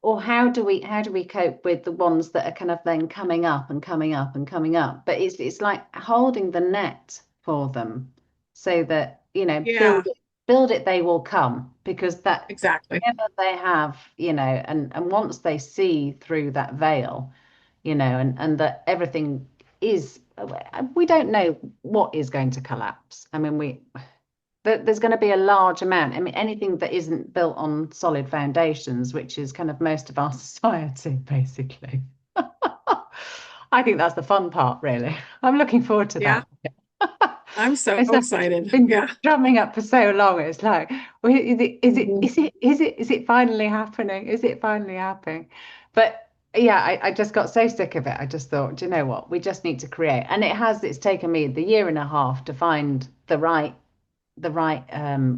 or how do we cope with the ones that are kind of then coming up and coming up and coming up? But it's like holding the net for them so that, Yeah, build it, they will come, because that exactly. whatever they have, and once they see through that veil, and that everything is, we don't know what is going to collapse. I mean, there's going to be a large amount. I mean, anything that isn't built on solid foundations, which is kind of most of our society, basically. I think that's the fun part, really. I'm looking forward to Yeah, that. I'm so It's excited. been Yeah. drumming up for so long. It's like, well, Mhm. is it finally happening? Is it finally happening? But yeah, I just got so sick of it. I just thought, do you know what? We just need to create. And it's taken me the year and a half to find the right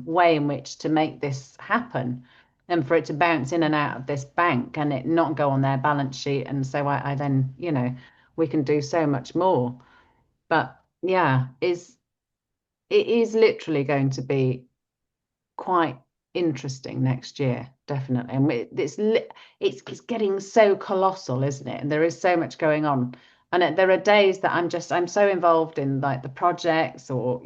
way in which to make this happen, and for it to bounce in and out of this bank and it not go on their balance sheet. And so I then, we can do so much more. But yeah, it is literally going to be quite interesting next year, definitely. And it's getting so colossal, isn't it? And there is so much going on. And there are days that I'm so involved in like the projects, or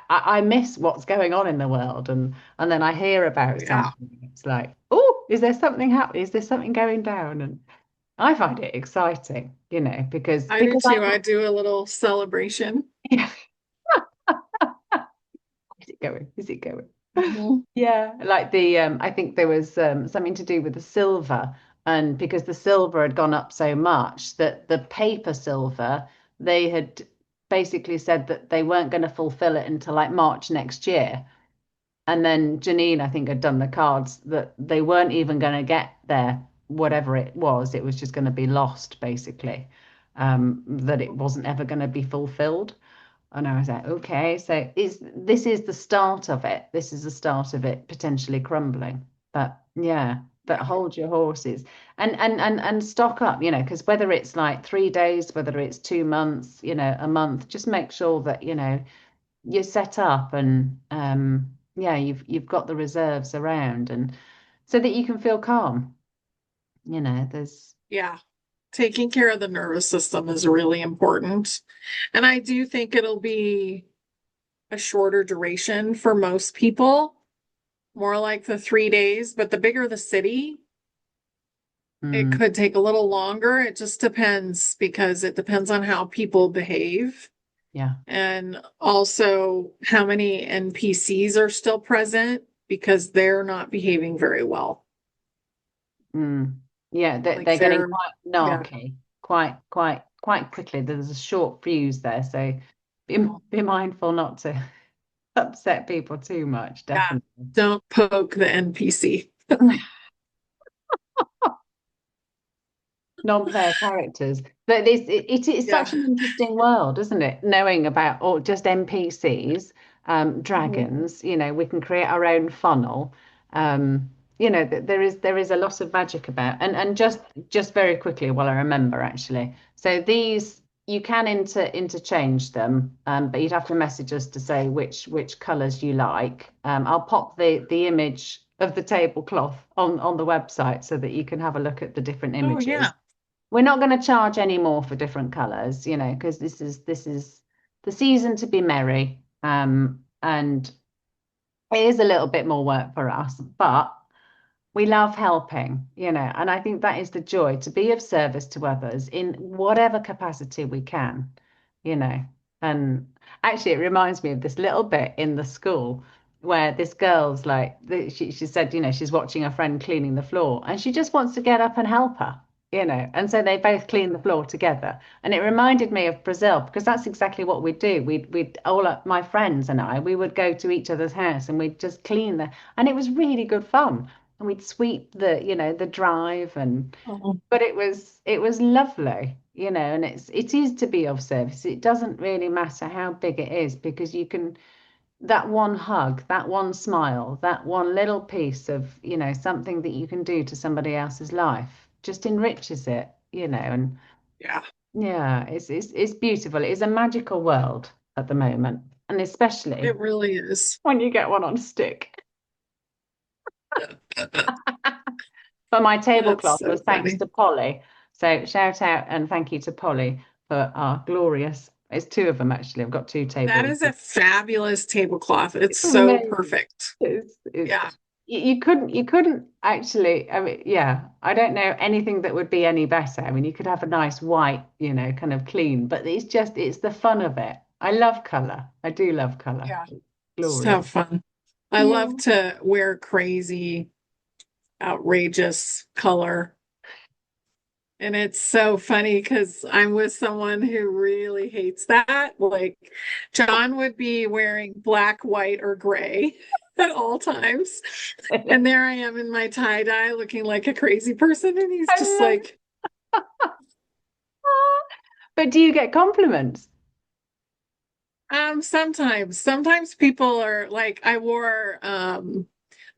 I miss what's going on in the world, and then I hear Oh, about yeah. something. It's like, oh, is there something happening? Is there something going down? And I find it exciting, because I do I too. I do a little celebration. yeah, is it going? Is it going? Mhm. Yeah, like I think there was something to do with the silver, and because the silver had gone up so much that the paper silver, they had basically said that they weren't going to fulfill it until like March next year. And then Janine, I think, had done the cards that they weren't even going to get there, whatever it was. It was just going to be lost, basically, that it wasn't ever going to be fulfilled. And I was like, okay, so this is the start of it. This is the start of it potentially crumbling. But yeah, but Yeah. hold your horses and stock up, because whether it's like 3 days, whether it's 2 months, a month, just make sure that, you're set up and yeah, you've got the reserves around and so that you can feel calm. There's Yeah. Taking care of the nervous system is really important. And I do think it'll be a shorter duration for most people, more like the 3 days, but the bigger the city, it mm, could take a little longer. It just depends because it depends on how people behave yeah. and also how many NPCs are still present because they're not behaving very well. Mm. Yeah, Like they're getting they're, quite yeah. narky, quite quickly. There's a short fuse there, so be mindful not to upset people too much, Yeah. definitely. Don't poke the NPC. Non-player characters. But it is Yeah. such an interesting world, isn't it? Knowing about or just NPCs, Mhm. dragons, we can create our own funnel. There is a lot of magic about. And just very quickly while I remember actually. So these you can interchange them, but you'd have to message us to say which colours you like. I'll pop the image of the tablecloth on the website so that you can have a look at the different Oh, images. yeah. We're not going to charge any more for different colors, because this is the season to be merry. And it is a little bit more work for us, but we love helping, and I think that is the joy to be of service to others in whatever capacity we can, you know. And actually, it reminds me of this little bit in the school where this girl's like, she said, she's watching her friend cleaning the floor and she just wants to get up and help her, And so they both clean the floor together. And it reminded me of Brazil because that's exactly what we do. We'd all my friends and we would go to each other's house and we'd just clean and it was really good fun and we'd sweep the drive and Oh, but it was lovely, and it is to be of service. It doesn't really matter how big it is because you can that one hug, that one smile, that one little piece of, something that you can do to somebody else's life just enriches it, and yeah. yeah, it's beautiful. It is a magical world at the moment, and It especially really is. when you get one on stick. But my That's tablecloth so was thanks funny. to Polly. So shout out and thank you to Polly for our glorious. It's two of them actually. I've got two That tables. is a fabulous tablecloth. It's It's so amazing. perfect. It's Yeah. you couldn't actually. I mean, yeah, I don't know anything that would be any better. I mean, you could have a nice white, kind of clean, but it's the fun of it. I love color. I do love color. Yeah. So Glorious. fun. I love Yeah. to wear crazy, outrageous color. And it's so funny because I'm with someone who really hates that. Like, John would be wearing black, white, or gray at all times. And there I am in my tie-dye looking like a crazy person. And he's I just love it. like, But do you get compliments? sometimes people are like, I wore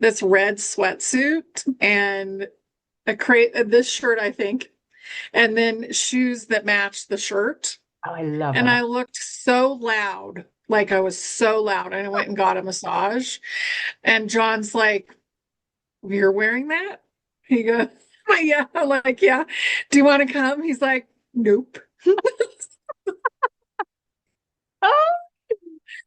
this red sweatsuit and this shirt, I think, and then shoes that matched the shirt. Oh, I love And it. I looked so loud, like I was so loud. And I went and got a massage. And John's like, "You're wearing that?" He goes, "Yeah." I'm like, "Yeah. Do you want to come?" He's like, "Nope."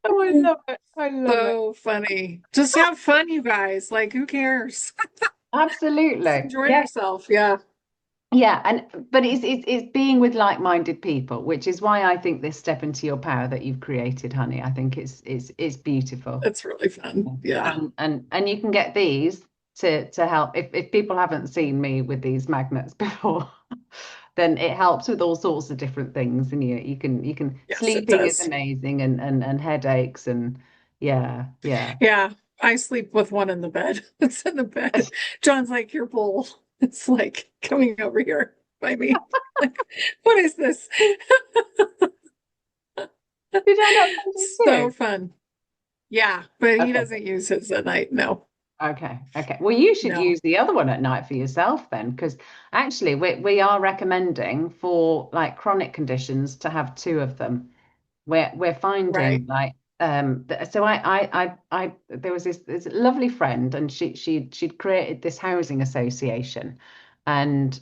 Oh, I love it. I love it. So funny. Just have fun, you guys. Like, who cares? Just Absolutely. enjoy Yeah. yourself. Yeah. Yeah. But it's being with like-minded people, which is why I think this step into your power that you've created, honey. I think it's beautiful. It's really fun. Yeah. And you can get these to help if people haven't seen me with these magnets before, then it helps with all sorts of different things. And you can Yes, it sleeping is does. amazing and headaches and yeah, yeah. Yeah. I sleep with one in the bed. It's in the bed. John's like, your bowl. It's like coming over here by me. Like, what is this? Did I not send it So too? fun. Yeah, but he Okay. doesn't use his at night. No, Okay. Okay. Well, you should no. use the other one at night for yourself then, because actually we are recommending for like chronic conditions to have two of them. We're Right. finding like so I there was this lovely friend and she'd created this housing association and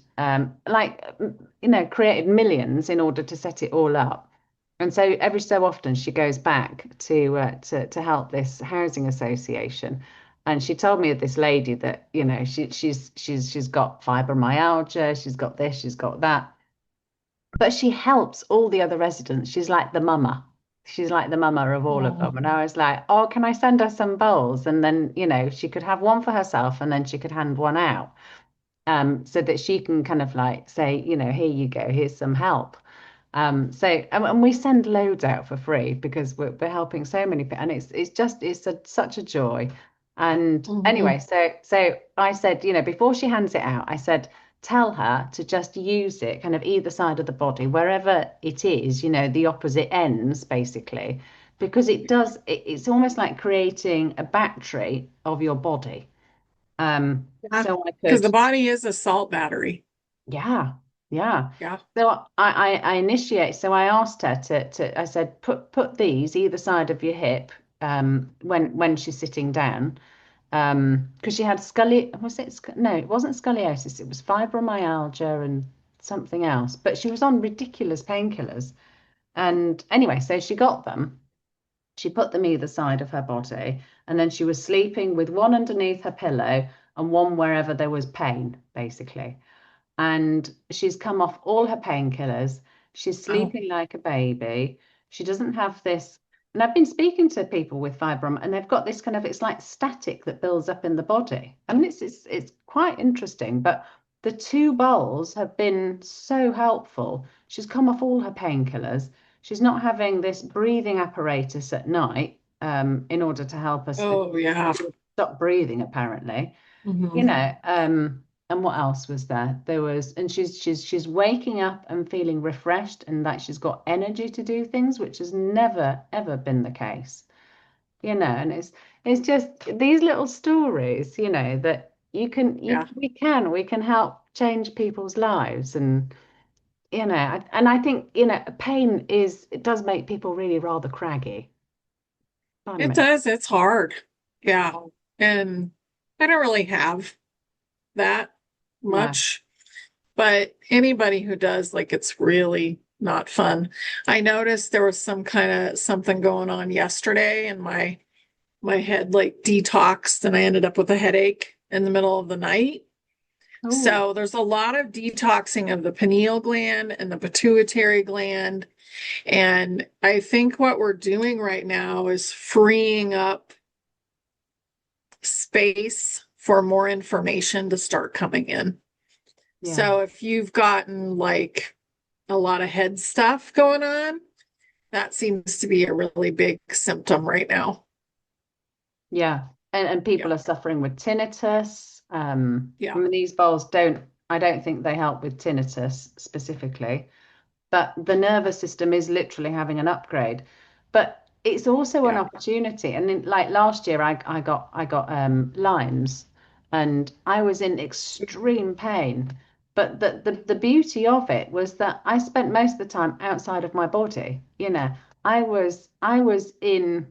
created millions in order to set it all up. And so every so often she goes back to help this housing association. And she told me of this lady that, she's got fibromyalgia, she's got this, she's got that, but she helps all the other residents. She's like the mama. She's like the mama of all of Oh, them. And I was like, oh, can I send her some bowls? And then, she could have one for herself and then she could hand one out. So that she can kind of like say, here you go, here's some help. And we send loads out for free because we're helping so many people, and such a joy. And mhm. anyway, so I said, before she hands it out, I said, tell her to just use it kind of either side of the body, wherever it is, the opposite ends, basically, because it's almost like creating a battery of your body. Yeah, So I because the could body is a salt battery. Yeah, yeah. Yeah. So I initiate. So I asked her I said, put these either side of your hip when she's sitting down. Because she had no, it wasn't scoliosis, it was fibromyalgia and something else. But she was on ridiculous painkillers. And anyway, so she got them. She put them either side of her body, and then she was sleeping with one underneath her pillow and one wherever there was pain, basically, and she's come off all her painkillers. She's Oh, sleeping like a baby. She doesn't have this. And I've been speaking to people with fibrom, and they've got this kind of it's like static that builds up in the body. I mean, it's quite interesting. But the two bowls have been so helpful. She's come off all her painkillers. She's not having this breathing apparatus at night in order to help us oh yeah. stop breathing, apparently you Hmm. know and what else was there? And she's waking up and feeling refreshed and like she's got energy to do things, which has never ever been the case. And it's just these little stories, that Yeah. we can help change people's lives. And I think pain it does make people really rather craggy. Pardon It me. does. It's hard. Yeah. And I don't really have that No. much, but anybody who does, like, it's really not fun. I noticed there was some kind of something going on yesterday and my head like detoxed and I ended up with a headache in the middle of the night. Oh, So there's a lot of detoxing of the pineal gland and the pituitary gland. And I think what we're doing right now is freeing up space for more information to start coming in. yeah. So if you've gotten like a lot of head stuff going on, that seems to be a really big symptom right now. Yeah, and Yeah. people are suffering with tinnitus. I Yeah. mean, these bowls I don't think they help with tinnitus specifically, but the nervous system is literally having an upgrade. But it's also an Yeah. opportunity. And like last year, I got Lyme's, and I was in extreme pain. But the beauty of it was that I spent most of the time outside of my body. I was in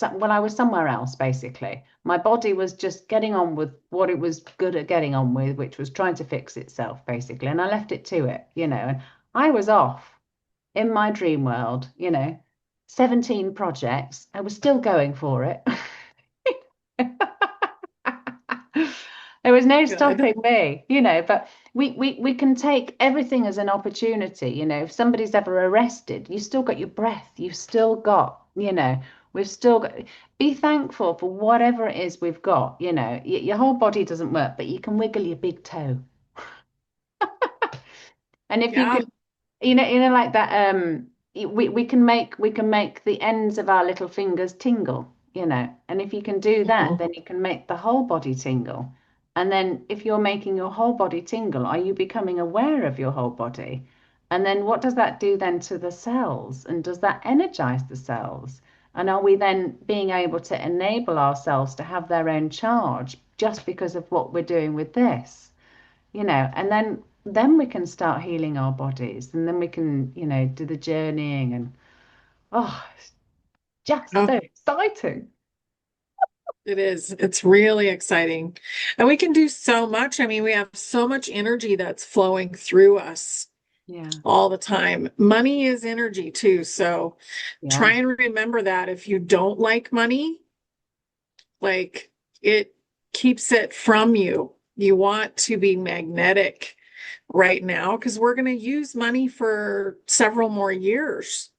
I was somewhere else basically. My body was just getting on with what it was good at getting on with, which was trying to fix itself basically, and I left it to it. And I was off in my dream world, 17 projects. I was still going for it. There was no Good. stopping me. But we can take everything as an opportunity. If somebody's ever arrested, you still got your breath, you've still got, we've still got, be thankful for whatever it is we've got. Your whole body doesn't work, but you can wiggle your big toe. And if you Yeah. could, like that, we can make the ends of our little fingers tingle. you know. And if you can do that, Mhm. then you can make the whole body tingle. And then if you're making your whole body tingle, are you becoming aware of your whole body? And then what does that do then to the cells? And does that energize the cells? And are we then being able to enable ourselves to have their own charge just because of what we're doing with this? You know, and then we can start healing our bodies, and then we can, you know, do the journeying, and oh, it's just so Oh, exciting. it is. It's really exciting. And we can do so much. I mean, we have so much energy that's flowing through us Yeah, all the time. Money is energy too. So try yeah, and remember that if you don't like money, like it keeps it from you. You want to be magnetic right now because we're going to use money for several more years.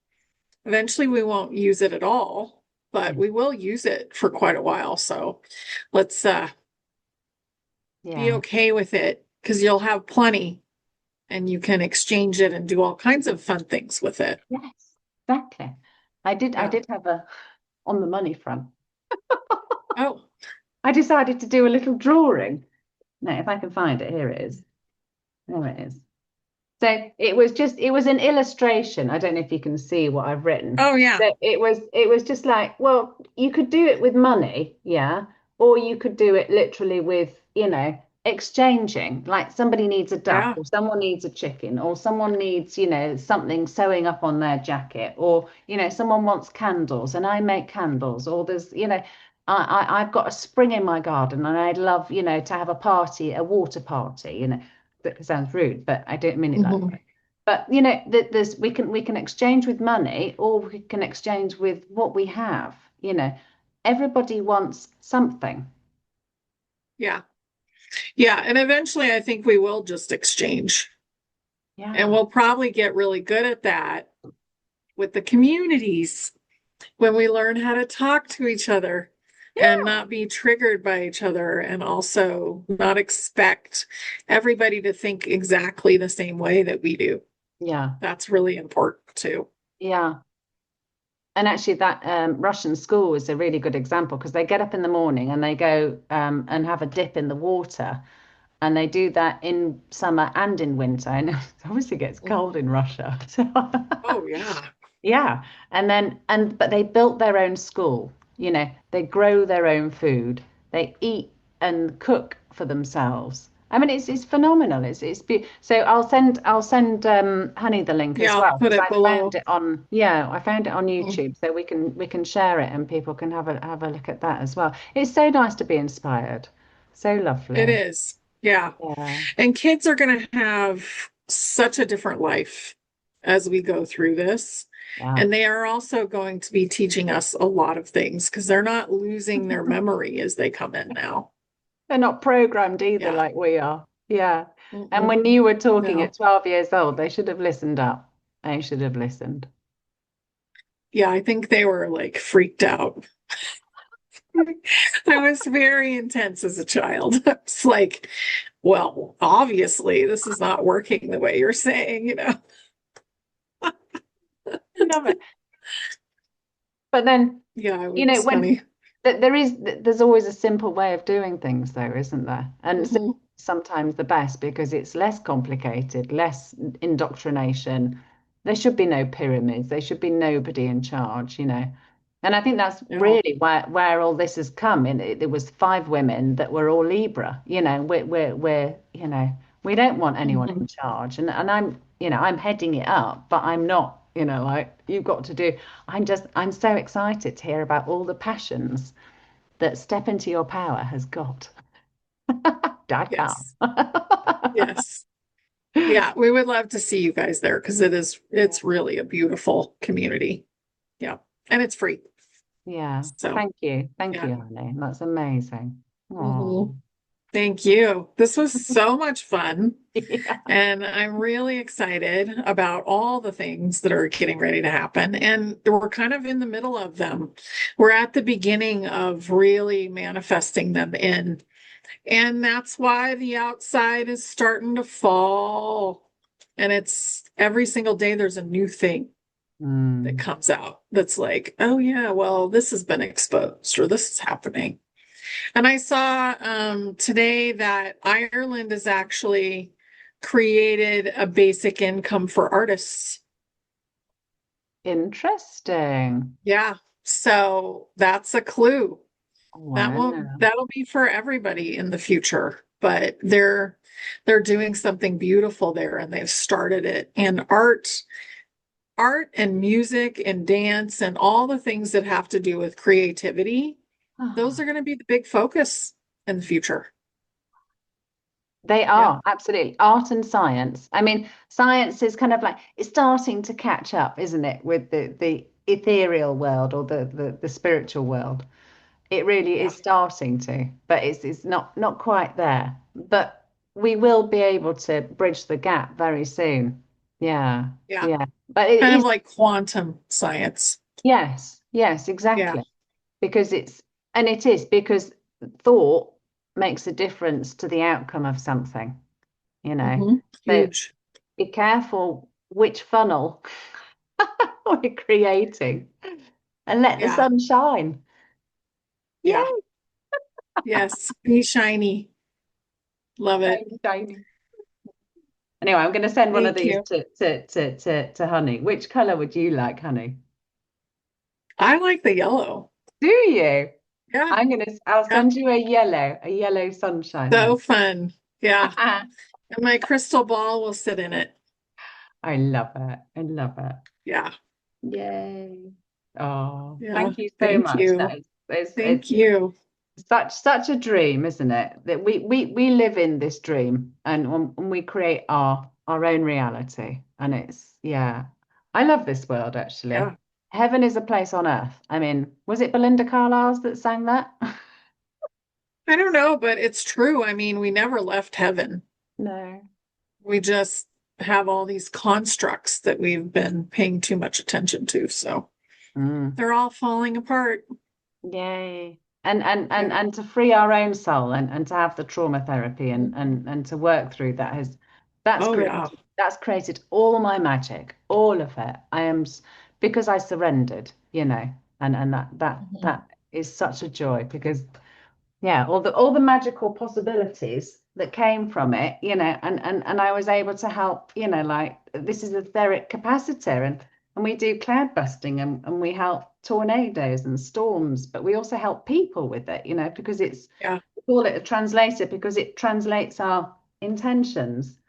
Eventually, we won't use it at all, but yeah, we will use it for quite a while. So let's be yeah. okay with it because you'll have plenty and you can exchange it and do all kinds of fun things with it. Yes, exactly. I Yeah. did have a on the money front. Oh, I decided to do a little drawing. Now, if I can find it, here it is. There it is. So it was an illustration. I don't know if you can see what I've written. oh yeah. So it was just like, well, you could do it with money, yeah, or you could do it literally with, you know, exchanging. Like somebody needs a duck, Yeah. or someone needs a chicken, or someone needs, you know, something sewing up on their jacket, or, you know, someone wants candles and I make candles, or there's, you know, I've got a spring in my garden and I'd love, you know, to have a party, a water party, you know. That sounds rude, but I don't mean it like Mhm. that. But you know, there's we can exchange with money, or we can exchange with what we have. You know, everybody wants something. Yeah. Yeah. And eventually, I think we will just exchange. And Yeah, we'll probably get really good at that with the communities when we learn how to talk to each other and yeah, not be triggered by each other and also not expect everybody to think exactly the same way that we do. yeah, That's really important too. yeah. And actually, that Russian school is a really good example because they get up in the morning and they go and have a dip in the water. And they do that in summer and in winter. And it obviously gets cold in Russia. So Oh, yeah. yeah. But they built their own school. You know, they grow their own food. They eat and cook for themselves. I mean, it's phenomenal. So I'll send Honey the link Yeah, as I'll well put because it I found below. it on I found it on YouTube so we can share it and people can have a look at that as well. It's so nice to be inspired. So It lovely. is. Yeah. Yeah. And kids are going to have such a different life as we go through this. Yeah. And they are also going to be teaching us a lot of things because they're not losing their memory as they come in now. They're not programmed either Yeah. like we are. Yeah. And Mm-mm. when you were talking No. at 12 years old, they should have listened up. They should have listened. Yeah, I think they were like freaked out. I was very intense as a child. It's like, well, obviously, this is not working the way you're saying, you know? I love it. But then, Yeah, it you know, was funny. there's always a simple way of doing things, though, isn't there? And Hmm. sometimes the best because it's less complicated, less indoctrination. There should be no pyramids. There should be nobody in charge, you know. And I think that's Yeah. really where all this has come. And it was five women that were all Libra. You know, you know, we don't want anyone Hmm. in charge. And I'm, you know, I'm heading it up, but I'm not. You know, like you've got to do. I'm so excited to hear about all the passions that Step Into Your Power has got. Dot com. Yes. Yes. Yeah, we would love to see you guys there because Yeah. it's really a beautiful community. Yeah. And it's free. Yeah. So, Thank yeah. you, Honey. That's amazing. Hmm. Oh, Thank you. This was so much fun. yeah. And I'm really excited about all the things that are getting ready to happen. And we're kind of in the middle of them. We're at the beginning of really manifesting them in. And that's why the outside is starting to fall. And it's every single day there's a new thing. that Mm. comes out that's like, oh yeah, well, this has been exposed or this is happening. And I saw today that Ireland has actually created a basic income for artists. Interesting. Yeah. So that's a clue. Wow. That'll be for everybody in the future, but they're doing something beautiful there and they've started it. And art and music and dance and all the things that have to do with creativity, those are going to be the big focus in the future. They Yeah. are absolutely art and science. I mean, science is kind of like it's starting to catch up, isn't it, with the ethereal world or the spiritual world. It really Yeah. is starting to, but it's not quite there. But we will be able to bridge the gap very soon. Yeah, Yeah. yeah. But it Kind of is, like quantum science. yes, Yeah. exactly. Because it is because thought makes a difference to the outcome of something, you know. So Huge. be careful which funnel we're creating and let the Yeah. sun shine. Yeah. Yay, Yes. Be shiny. Love it. shiny, shiny. Anyway, I'm going to send one of Thank these you. to Honey. Which color would you like, Honey? I like the yellow. Do you? Yeah. I'll Yeah. send you a yellow sunshine, So Honey. fun. Yeah. And my crystal ball will sit in it. I love it. I love it. Yeah. Yay. Oh, Yeah. thank you so Thank much. you. It's Thank you. such a dream, isn't it? That we live in this dream and when we create our own reality. And it's yeah. I love this world actually. Yeah. Heaven is a place on earth. I mean, was it Belinda Carlisle that sang that? I don't know, but it's true. I mean, we never left heaven. No. We just have all these constructs that we've been paying too much attention to. So Mm. they're all falling apart. Yay. And Yeah. and to free our own soul and to have the trauma therapy Mhm. and to work through that has that's Oh, created yeah. that's created all my magic, all of it. Because I surrendered, and Mhm. that is such a joy because yeah, all the magical possibilities that came from it, and I was able to help, like this is a etheric capacitor and we do cloud busting and we help tornadoes and storms, but we also help people with it, because Yeah. we call it a translator because it translates our intentions,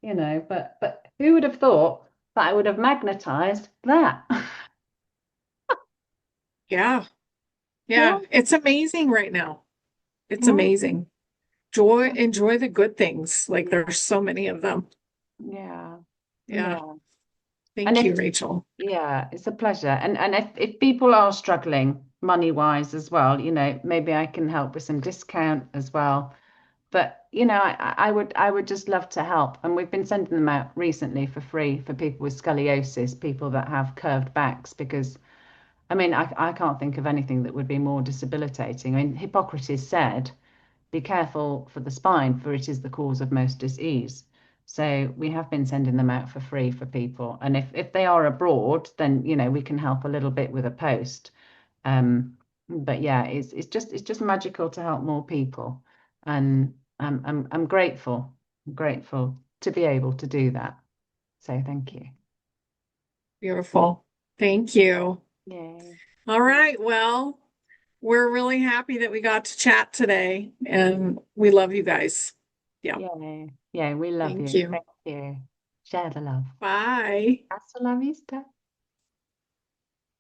but who would have thought that I would have magnetized that? Yeah. Yeah, Yeah. It's amazing right now. It's yeah, amazing. Enjoy the good things. Like there's so many of them. yeah, Yeah. yeah. And Thank if you, Rachel. Yeah, it's a pleasure. And if people are struggling money wise as well, maybe I can help with some discount as well. But I would just love to help. And we've been sending them out recently for free for people with scoliosis, people that have curved backs, because I mean I can't think of anything that would be more debilitating. I mean, Hippocrates said be careful for the spine, for it is the cause of most disease. So we have been sending them out for free for people. And if they are abroad, then we can help a little bit with a post. But yeah, it's just magical to help more people. And I'm grateful to be able to do that. So thank you. Beautiful. Thank you. Yay. All right. Well, we're really happy that we got to chat today and we love you guys. Yeah. Yay. Yeah, we love Thank you. you. Thank you. Share the love. Bye. Hasta la vista.